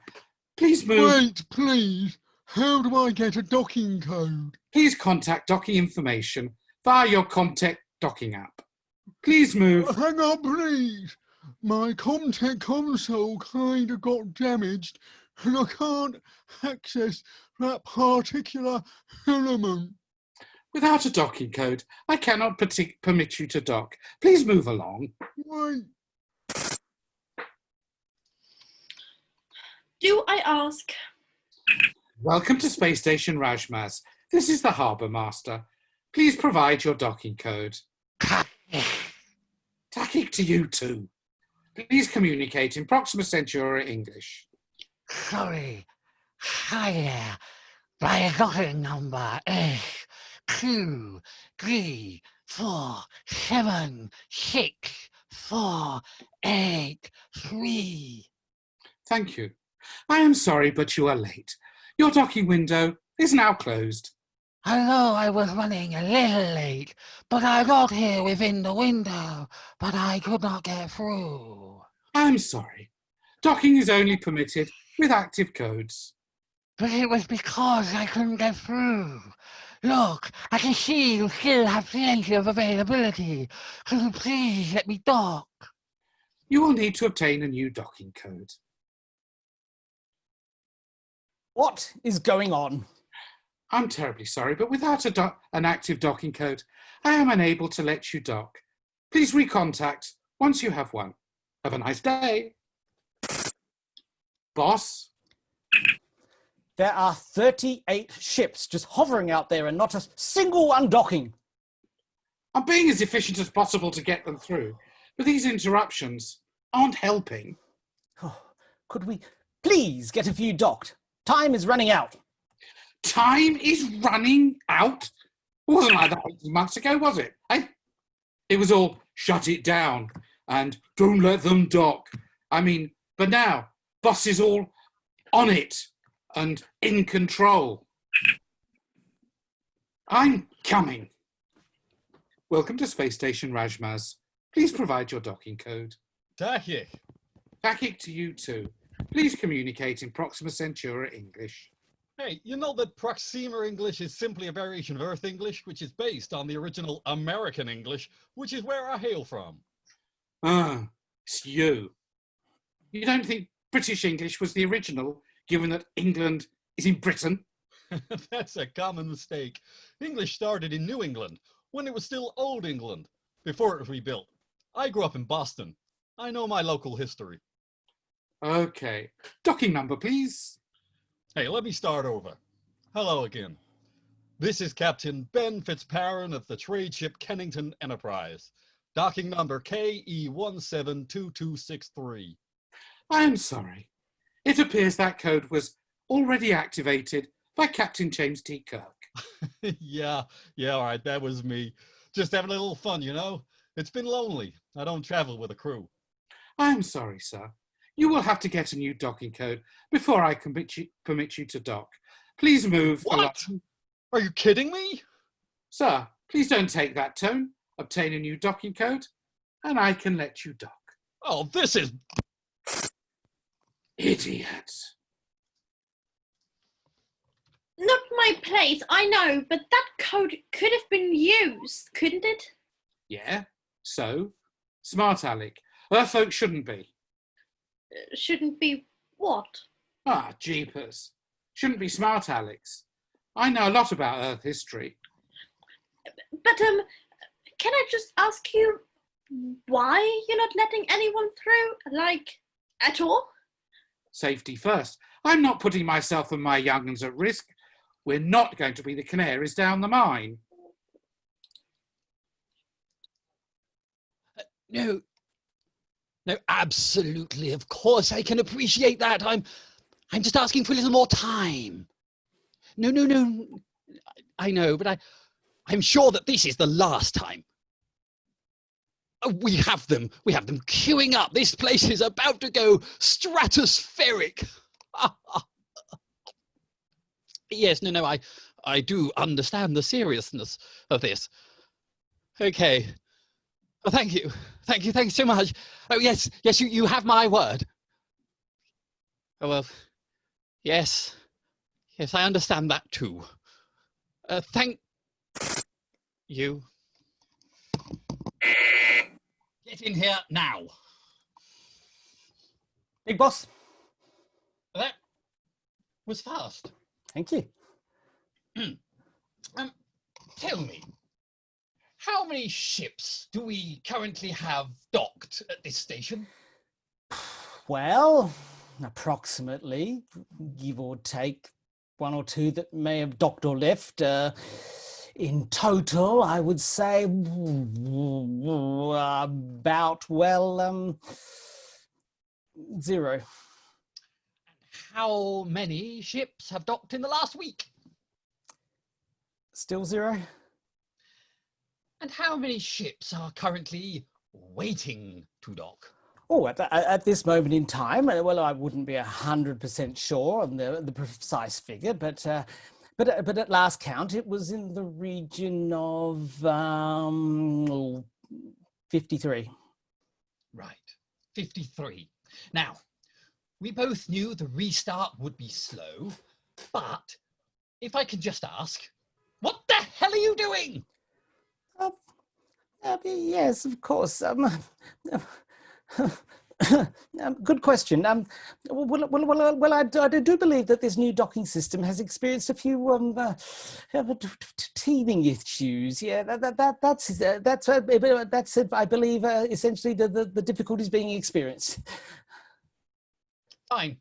Please move. Wait, please. How do I get a docking code? Please contact docking information via your Comtech docking app. Please move. Hang on, please. My Comtech console kind of got damaged and I can't access that particular element. Without a docking code, I cannot permit you to dock. Please move along. Wait. Do I ask? Welcome to Space Station Rajzmaz. This is the Harbour Master. Please provide your docking code. Tacking to you too. Please communicate in Proxima Centauri English. Sorry. Hi there. My docking number is Q3476483. Thank you. I am sorry, but you are late. Your docking window is now closed. I know I was running a little late, but I got here within the window, but I could not get through. I'm sorry. Docking is only permitted with active codes. But it was because I couldn't get through. Look, I can see you still have plenty of availability. Could you please let me dock? You will need to obtain a new docking code. What is going on? I'm terribly sorry, but without an active docking code, I am unable to let you dock. Please recontact once you have one. Have a nice day. Boss? There are 38 ships just hovering out there and not a single one docking. I'm being as efficient as possible to get them through, but these interruptions aren't helping. Oh, could we please get a few docked? Time is running out. Time is running out? It wasn't like that 18 months ago, was it? It was all shut it down and don't let them dock. I mean, but now, boss is all on it and in control. I'm coming. Welcome to Space Station Rajzmaz. Please provide your docking code. Takik. Takik to you too. Please communicate in Proxima Centauri English. Hey, you know that Proxima English is simply a variation of Earth English, which is based on the original American English, which is where I hail from. Ah, it's you. You don't think British English was the original, given that England is in Britain? That's a common mistake. English started in New England, when it was still Old England, before it was rebuilt. I grew up in Boston. I know my local history. Okay. Docking number, please. Hey, let me start over. Hello again. This is Captain Ben Fitzparon of the trade ship Kennington Enterprise. Docking number KE172263. I am sorry. It appears that code was already activated by Captain James T. Kirk. Yeah, all right, that was me. Just having a little fun, you know? It's been lonely. I don't travel with a crew. I am sorry, sir. You will have to get a new docking code before I can permit you to dock. Please move What? along. Are you kidding me? Sir, please don't take that tone. Obtain a new docking code, and I can let you dock. Oh, this is... Idiot. Not my place, I know, but that code could have been used, couldn't it? Yeah, so? Smart Alec. Earth folk shouldn't be. Shouldn't be what? Ah, jeepers. Shouldn't be smart Alex. I know a lot about Earth history. But, can I just ask you why you're not letting anyone through? Like, at all? Safety first. I'm not putting myself and my young uns at risk. We're not going to be the canaries down the mine. No, absolutely. Of course, I can appreciate that. I'm just asking for a little more time. No. I know, but I'm sure that this is the last time. We have them queuing up. This place is about to go stratospheric. Yes, no, I do understand the seriousness of this. Okay. Oh, thank you so much. Oh, yes, you have my word. Oh, well, yes, I understand that too. Thank you. Get in here now. Big boss. That was fast. Thank you. Tell me, how many ships do we currently have docked at this station? Well, approximately, give or take, one or two that may have docked or left. In total, I would say about, well, 0. How many ships have docked in the last week? Still 0. And how many ships are currently waiting to dock? Oh, at this moment in time, well, I wouldn't be 100% sure on the precise figure, but at last count, it was in the region of 53. Right, 53. Now, we both knew the restart would be slow, but if I can just ask, what the hell are you doing? Yes, of course. Good question. Well, I do believe that this new docking system has experienced a few teething issues. Yeah, that's I believe essentially the difficulties being experienced. Fine.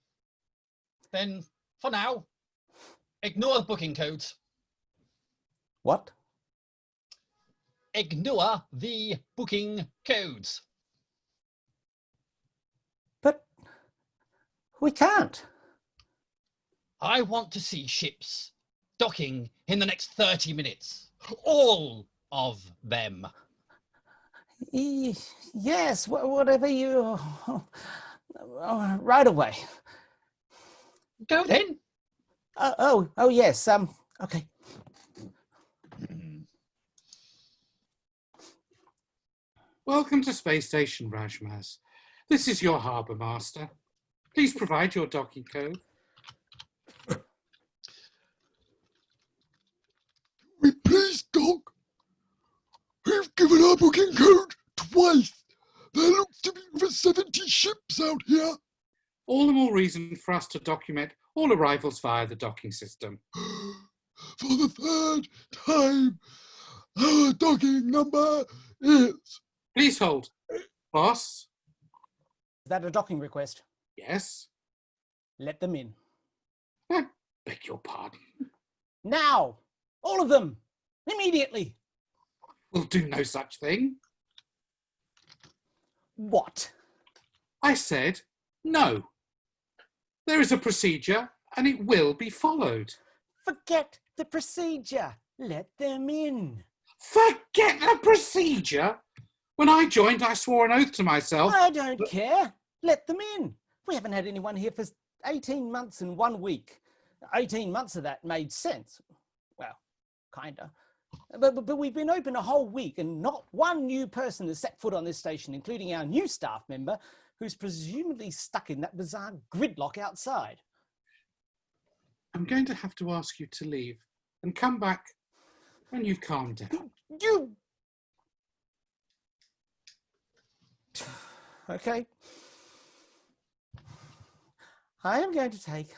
Then, for now, ignore the booking codes. What? Ignore the booking codes. But we can't. I want to see ships docking in the next 30 minutes. All of them. Yes, whatever you... right away. Go then. Oh, yes. Okay. Welcome to Space Station, Rajzmaz. This is your harbour master. Please provide your docking code. We please dock. We've given our booking code twice. There looks to be over 70 ships out here. All the more reason for us to document all arrivals via the docking system. For the third time, our docking number is... Please hold. Boss? Is that a docking request? Yes? Let them in. I beg your pardon. Now! All of them! Immediately! We'll do no such thing. What? I said no. There is a procedure and it will be followed. Forget the procedure. Let them in. Forget the procedure? When I joined, I swore an oath to myself. I don't care. Let them in. We haven't had anyone here for 18 months and 1 week. 18 months of that made sense. Well, kinda. But we've been open a whole week and not one new person has set foot on this station, including our new staff member, who's presumably stuck in that bizarre gridlock outside. I'm going to have to ask you to leave and come back when you've calmed down. You... Okay. I am going to take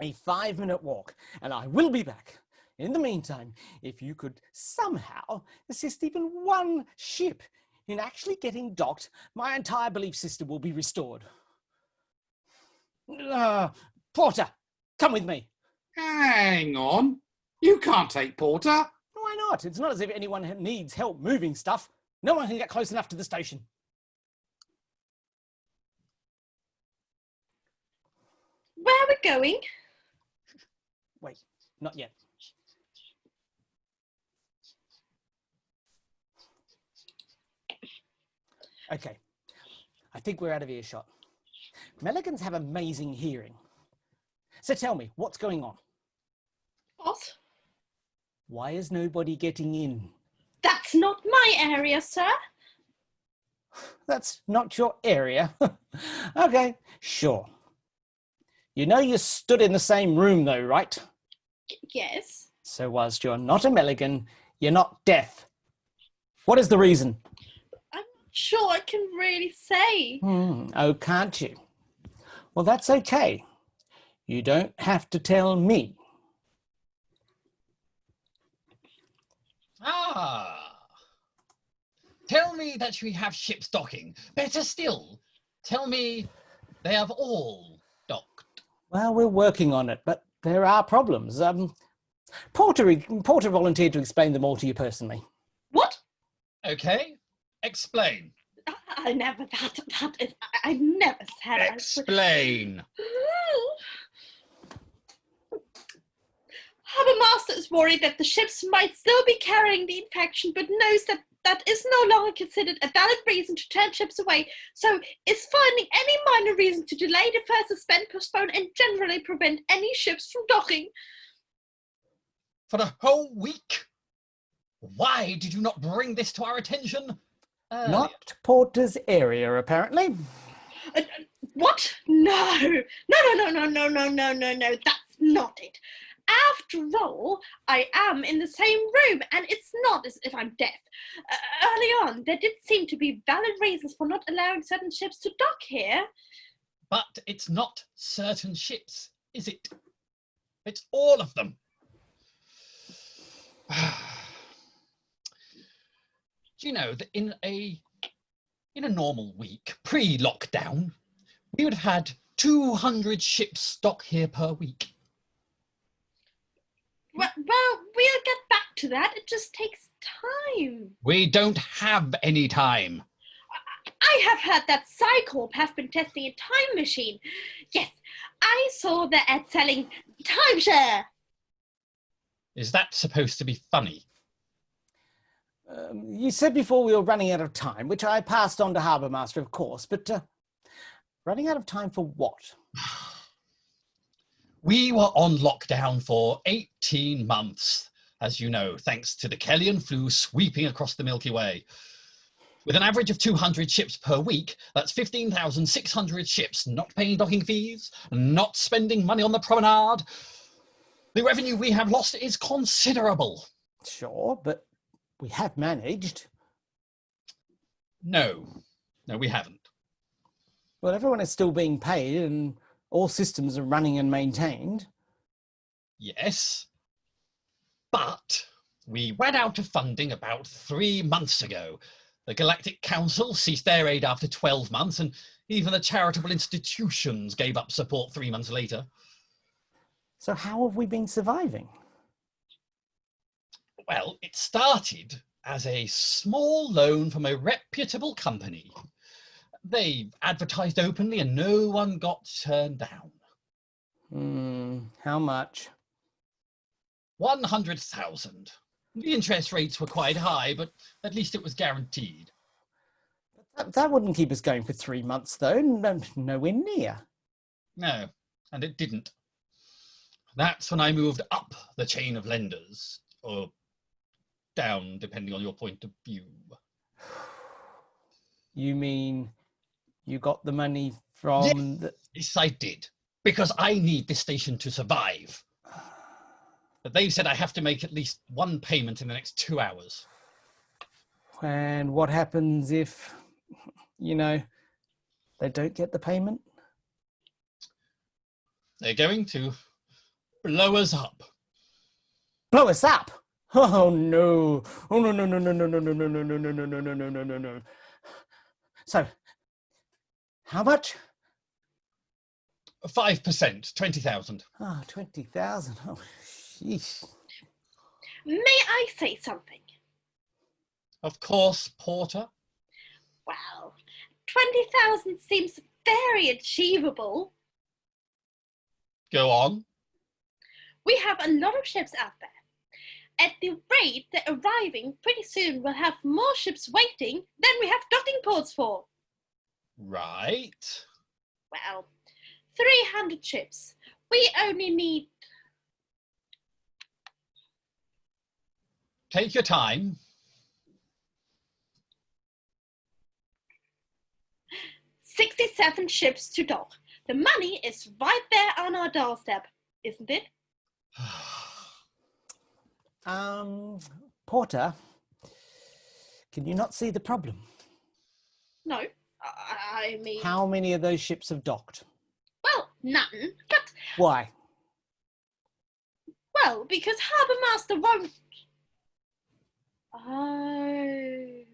a 5-minute walk and I will be back. In the meantime, if you could somehow assist even one ship in actually getting docked, my entire belief system will be restored. Porter, come with me. Hang on. You can't take Porter. Why not? It's not as if anyone needs help moving stuff. No one can get close enough to the station. Where are we going? Wait, not yet. Okay, I think we're out of earshot. Melligans have amazing hearing. So tell me, what's going on? Boss? Why is nobody getting in? That's not my area, sir. That's not your area. Okay, sure. You know you stood in the same room though, right? Yes. So whilst you're not a Melligan, you're not deaf. What is the reason? I'm not sure I can really say. Oh, can't you? Well, that's okay. You don't have to tell me. Tell me that we have ships docking. Better still, tell me they have all docked. Well, we're working on it, but there are problems. Porter volunteered to explain them all to you personally. What? Okay, explain. I never, I never said I would. Explain. Harbour Master is worried that the ships might still be carrying the infection, but knows that that is no longer considered a valid reason to turn ships away, so is finding any minor reason to delay, defer, suspend, postpone, and generally prevent any ships from docking. For the whole week? Why did you not bring this to our attention earlier? Not Porter's area, apparently. What? No, that's not it. After all, I am in the same room, and it's not as if I'm deaf. Early on, there did seem to be valid reasons for not allowing certain ships to dock here. But it's not certain ships, is it? It's all of them. Do you know that in a normal week, pre-lockdown, we would have had 200 ships dock here per week? Well, we'll get back to that. It just takes time. We don't have any time. I have heard that Psycorp have been testing a time machine. Yes, I saw the ad selling timeshare. Is that supposed to be funny? You said before we were running out of time, which I passed on to Harbour Master, of course, but running out of time for what? We were on lockdown for 18 months, as you know, thanks to the Kellian flu sweeping across the Milky Way. With an average of 200 ships per week, that's 15,600 ships not paying docking fees, not spending money on the promenade. The revenue we have lost is considerable. Sure, but we have managed. No, we haven't. Well, everyone is still being paid and all systems are running and maintained. Yes, but we ran out of funding about 3 months ago. The Galactic Council ceased their aid after 12 months, and even the charitable institutions gave up support 3 months later. So how have we been surviving? Well, it started as a small loan from a reputable company. They advertised openly and no one got turned down. How much? 100,000. The interest rates were quite high, but at least it was guaranteed. That wouldn't keep us going for 3 months, though. Nowhere near. No, and it didn't. That's when I moved up the chain of lenders, or down, depending on your point of view. You mean you got the money from the... Yes, I did, because I need this station to survive. But they've said I have to make at least one payment in the next 2 hours. And what happens if, they don't get the payment? They're going to blow us up. Blow us up? Oh no. Oh no no no no no no no no no no no no no no no no no no. So how much? 5%, 20,000. Oh, 20,000. Oh, sheesh. May I say something? Of course, Porter. Well, 20,000 seems very achievable. Go on. We have a lot of ships out there. At the rate they're arriving, pretty soon we'll have more ships waiting than we have docking ports for. Right. Well, 300 ships. We only need... Take your time. 67 ships to dock. The money is right there on our doorstep, isn't it? Porter, can you not see the problem? No, I mean... How many of those ships have docked? Well, none, but... Why? Well, because Harbour Master won't... Oh,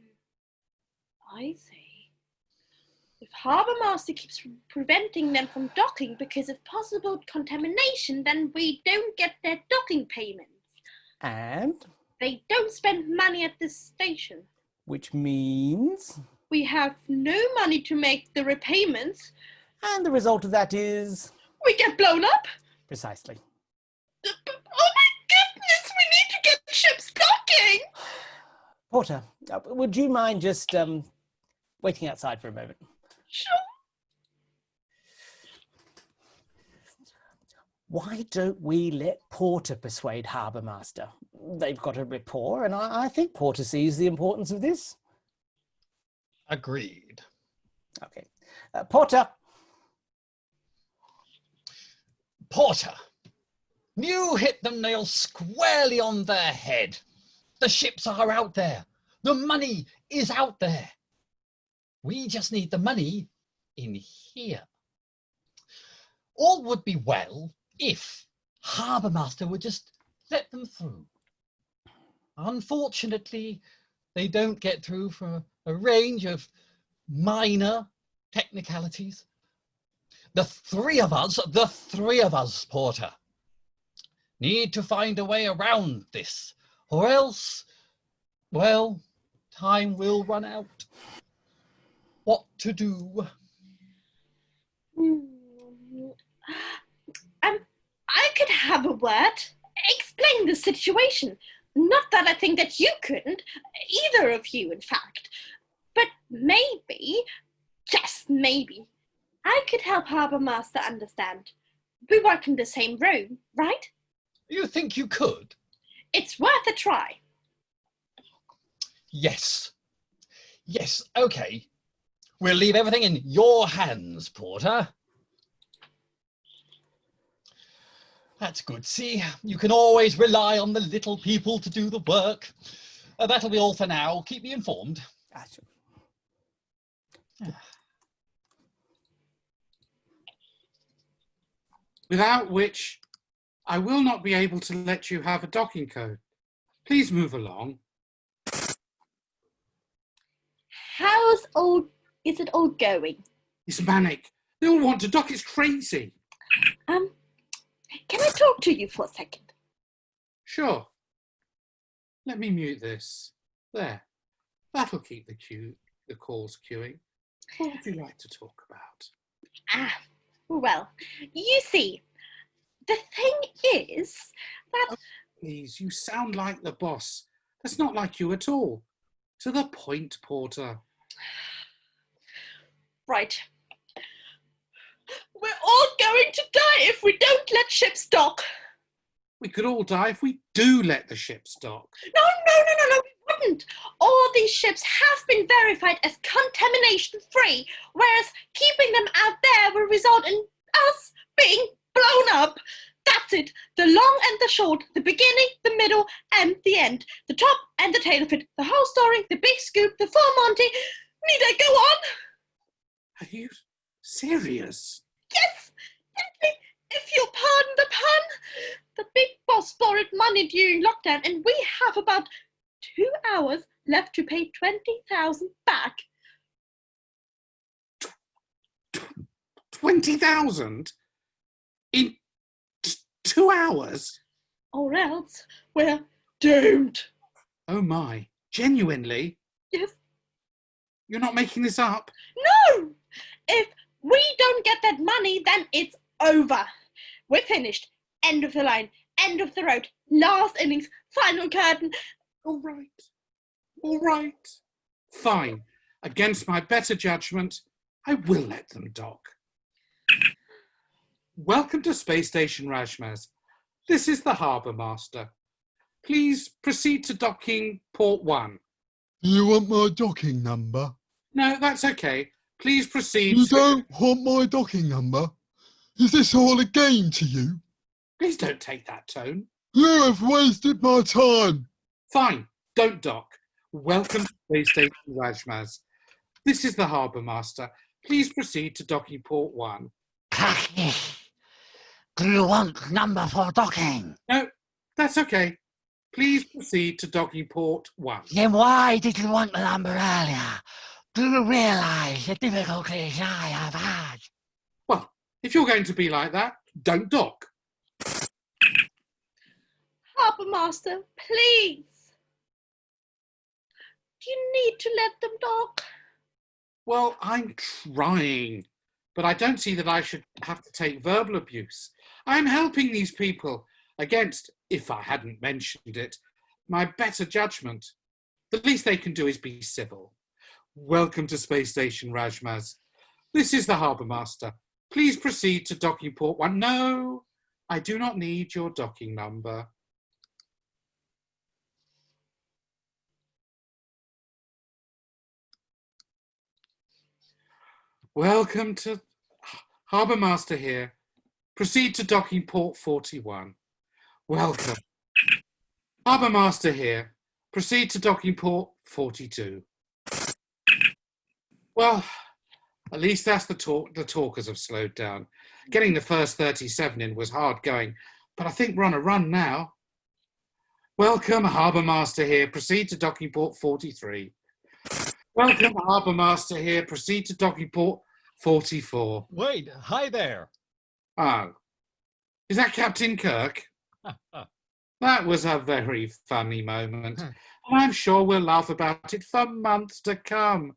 I see. If Harbour Master keeps preventing them from docking because of possible contamination, then we don't get their docking payments. And? They don't spend money at this station. Which means? We have no money to make the repayments. And the result of that is? We get blown up. Precisely. Oh my goodness, we need to get ships docking. Porter, would you mind just waiting outside for a moment? Sure. Why don't we let Porter persuade Harbour Master? They've got a rapport, and I think Porter sees the importance of this. Agreed. Okay. Porter. Porter, You hit the nail squarely on their head. The ships are out there. The money is out there. We just need the money in here. All would be well if Harbour Master would just let them through. Unfortunately, they don't get through for a range of minor technicalities. The three of us, Porter, need to find a way around this, or else, well, time will run out. What to do? I could have a word, explain the situation. Not that I think that you couldn't, either of you, in fact. But maybe, just maybe, I could help Harbour Master understand. We work in the same room, right? You think you could? It's worth a try. Yes. Yes, okay. We'll leave everything in your hands, Porter. That's good. See, you can always rely on the little people to do the work. That'll be all for now. Keep me informed. Without which, I will not be able to let you have a docking code. Please move along. Is it all going? It's manic. They all want to dock. It's crazy. Can I talk to you for a second? Sure. Let me mute this. There. That'll keep the calls queuing. What would you like to talk about? Well, you see, the thing is that... Oh, please, you sound like the boss. That's not like you at all. To the point, Porter. Right. We're all going to die if we don't let ships dock. We could all die if we do let the ships dock. No, we wouldn't. All these ships have been verified as contamination-free, whereas keeping them out there will result in us being blown up. That's it. The long and the short, the beginning, the middle, and the end. The top and the tail of it. The whole story, the big scoop, the full Monty. Need I go on? Are you serious? Yes, if you'll pardon the pun. The big boss borrowed money during lockdown, and we have about 2 hours left to pay 20,000 back. 20,000? In 2 hours? Or else we're doomed. Oh my, genuinely? Yes. You're not making this up? No! If we don't get that money, then it's over. We're finished. End of the line. End of the road. Last innings. Final curtain. All right. Fine. Against my better judgment, I will let them dock. Welcome to Space Station Rajzmaz. This is the Harbour Master. Please proceed to docking port 1. You want my docking number? No, that's okay. Please proceed. You don't want my docking number? Is this all a game to you? Please don't take that tone. You have wasted my time. Fine, don't dock. Welcome to Space Station Rajzmaz. This is the Harbour Master. Please proceed to docking port 1. Do you want number for docking? No, that's okay. Please proceed to docking port 1. Then why did you want the number earlier? Do you realise the difficulties I have had? Well, if you're going to be like that, don't dock. Harbour Master, please. Do you need to let them dock? Well, I'm trying, but I don't see that I should have to take verbal abuse. I'm helping these people against, if I hadn't mentioned it, my better judgment. The least they can do is be civil. Welcome to Space Station Rajzmaz. This is the Harbour Master. Please proceed to docking port 1. No, I do not need your docking number. Welcome to Harbour Master here. Proceed to docking port 41. Welcome. Harbour Master here. Proceed to docking port 42. Well, at least that's the talkers have slowed down. Getting the first 37 in was hard going, but I think we're on a run now. Welcome, Harbour Master here. Proceed to docking port 43. Welcome, Harbour Master here. Proceed to docking port 44. Wait, hi there. Oh, is that Captain Kirk? That was a very funny moment, and I'm sure we'll laugh about it for months to come.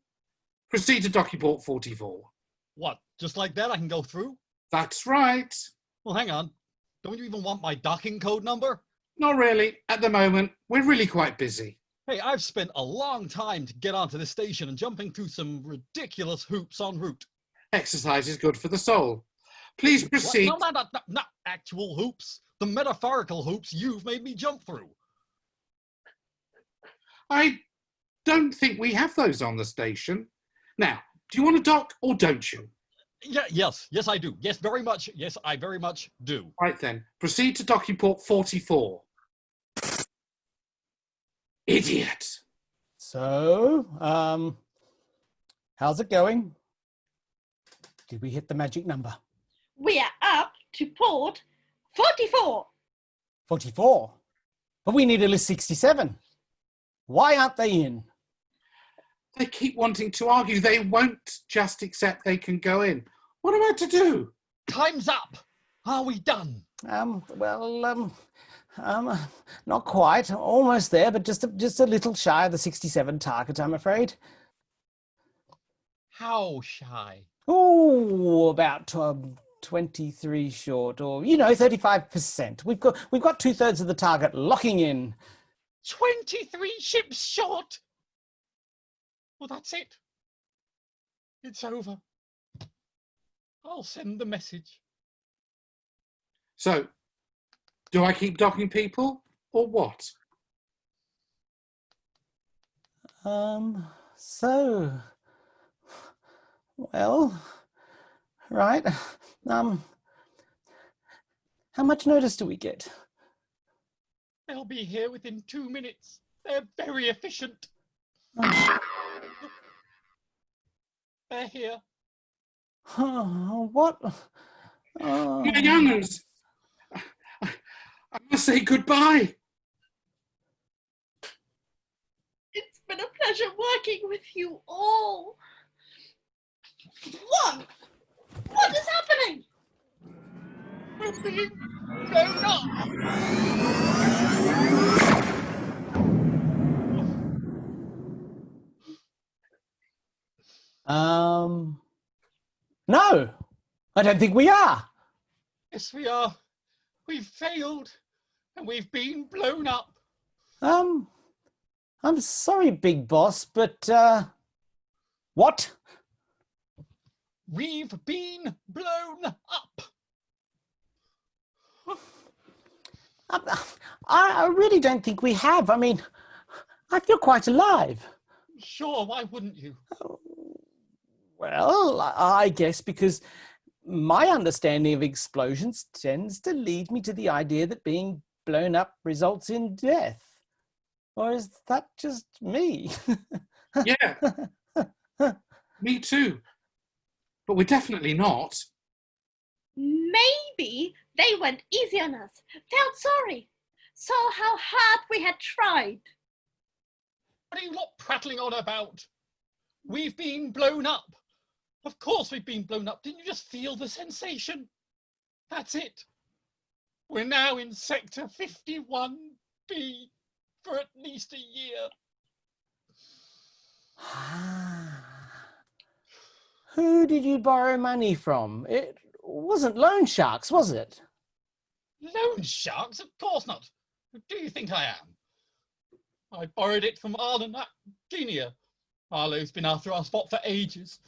Proceed to docking port 44. What, just like that I can go through? That's right. Well, hang on. Don't you even want my docking code number? Not really. At the moment, we're really quite busy. Hey, I've spent a long time to get onto this station and jumping through some ridiculous hoops en route. Exercise is good for the soul. Please proceed. What? No, not actual hoops. The metaphorical hoops you've made me jump through. I don't think we have those on the station. Now, do you want to dock or don't you? Yes, I do. Yes, very much. Yes, I very much do. Right then, proceed to docking port 44. Idiot. So, how's it going? Did we hit the magic number? We are up to port 44. 44? But we need a list 67. Why aren't they in? They keep wanting to argue. They won't just accept they can go in. What am I to do? Time's up. Are we done? Not quite. Almost there, but just a little shy of the 67 target, I'm afraid. How shy? Oh, about 23 short, or 35%. We've got 2/3 of the target locking in. 23 ships short. Well, that's it. It's over. I'll send the message. So, do I keep docking people or what? Right. How much notice do we get? They'll be here within 2 minutes. They're very efficient. They're here. What? My young'uns, I must say goodbye. It's been a pleasure working with you all. What is happening? We're being blown up. No, I don't think we are. Yes, we are. We've failed and we've been blown up. I'm sorry, big boss, but, what? We've been blown up. I really don't think we have. I mean, I feel quite alive. Sure, why wouldn't you? Well, I guess because my understanding of explosions tends to lead me to the idea that being blown up results in death. Or is that just me? Yeah, me too. But we're definitely not. Maybe they went easy on us, felt sorry, saw how hard we had tried. What are you lot prattling on about? We've been blown up. Of course we've been blown up. Didn't you just feel the sensation? That's it. We're now in Sector 51B for at least a year. Who did you borrow money from? It wasn't loan sharks, was it? Loan sharks? Of course not. Who do you think I am? I borrowed it from Arlen at Genia. Arlo's been after our spot for ages.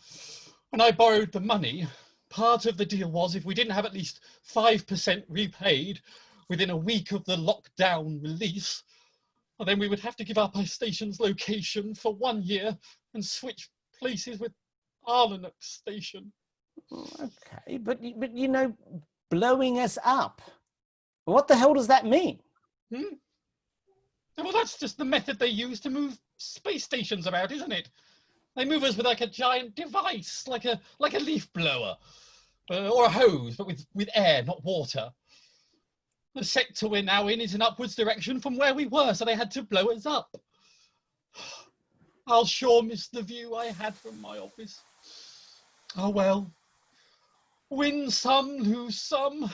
When I borrowed the money, part of the deal was if we didn't have at least 5% repaid within a week of the lockdown release, well, then we would have to give up our station's location for 1 year and switch places with Arlen Station. Okay, but blowing us up. What the hell does that mean? Hmm? Well, that's just the method they use to move space stations about, isn't it? They move us with like a giant device, like a leaf blower, or a hose, but with air, not water. The sector we're now in is in upwards direction from where we were, so they had to blow us up. I'll sure miss the view I had from my office. Oh well. Win some, lose some.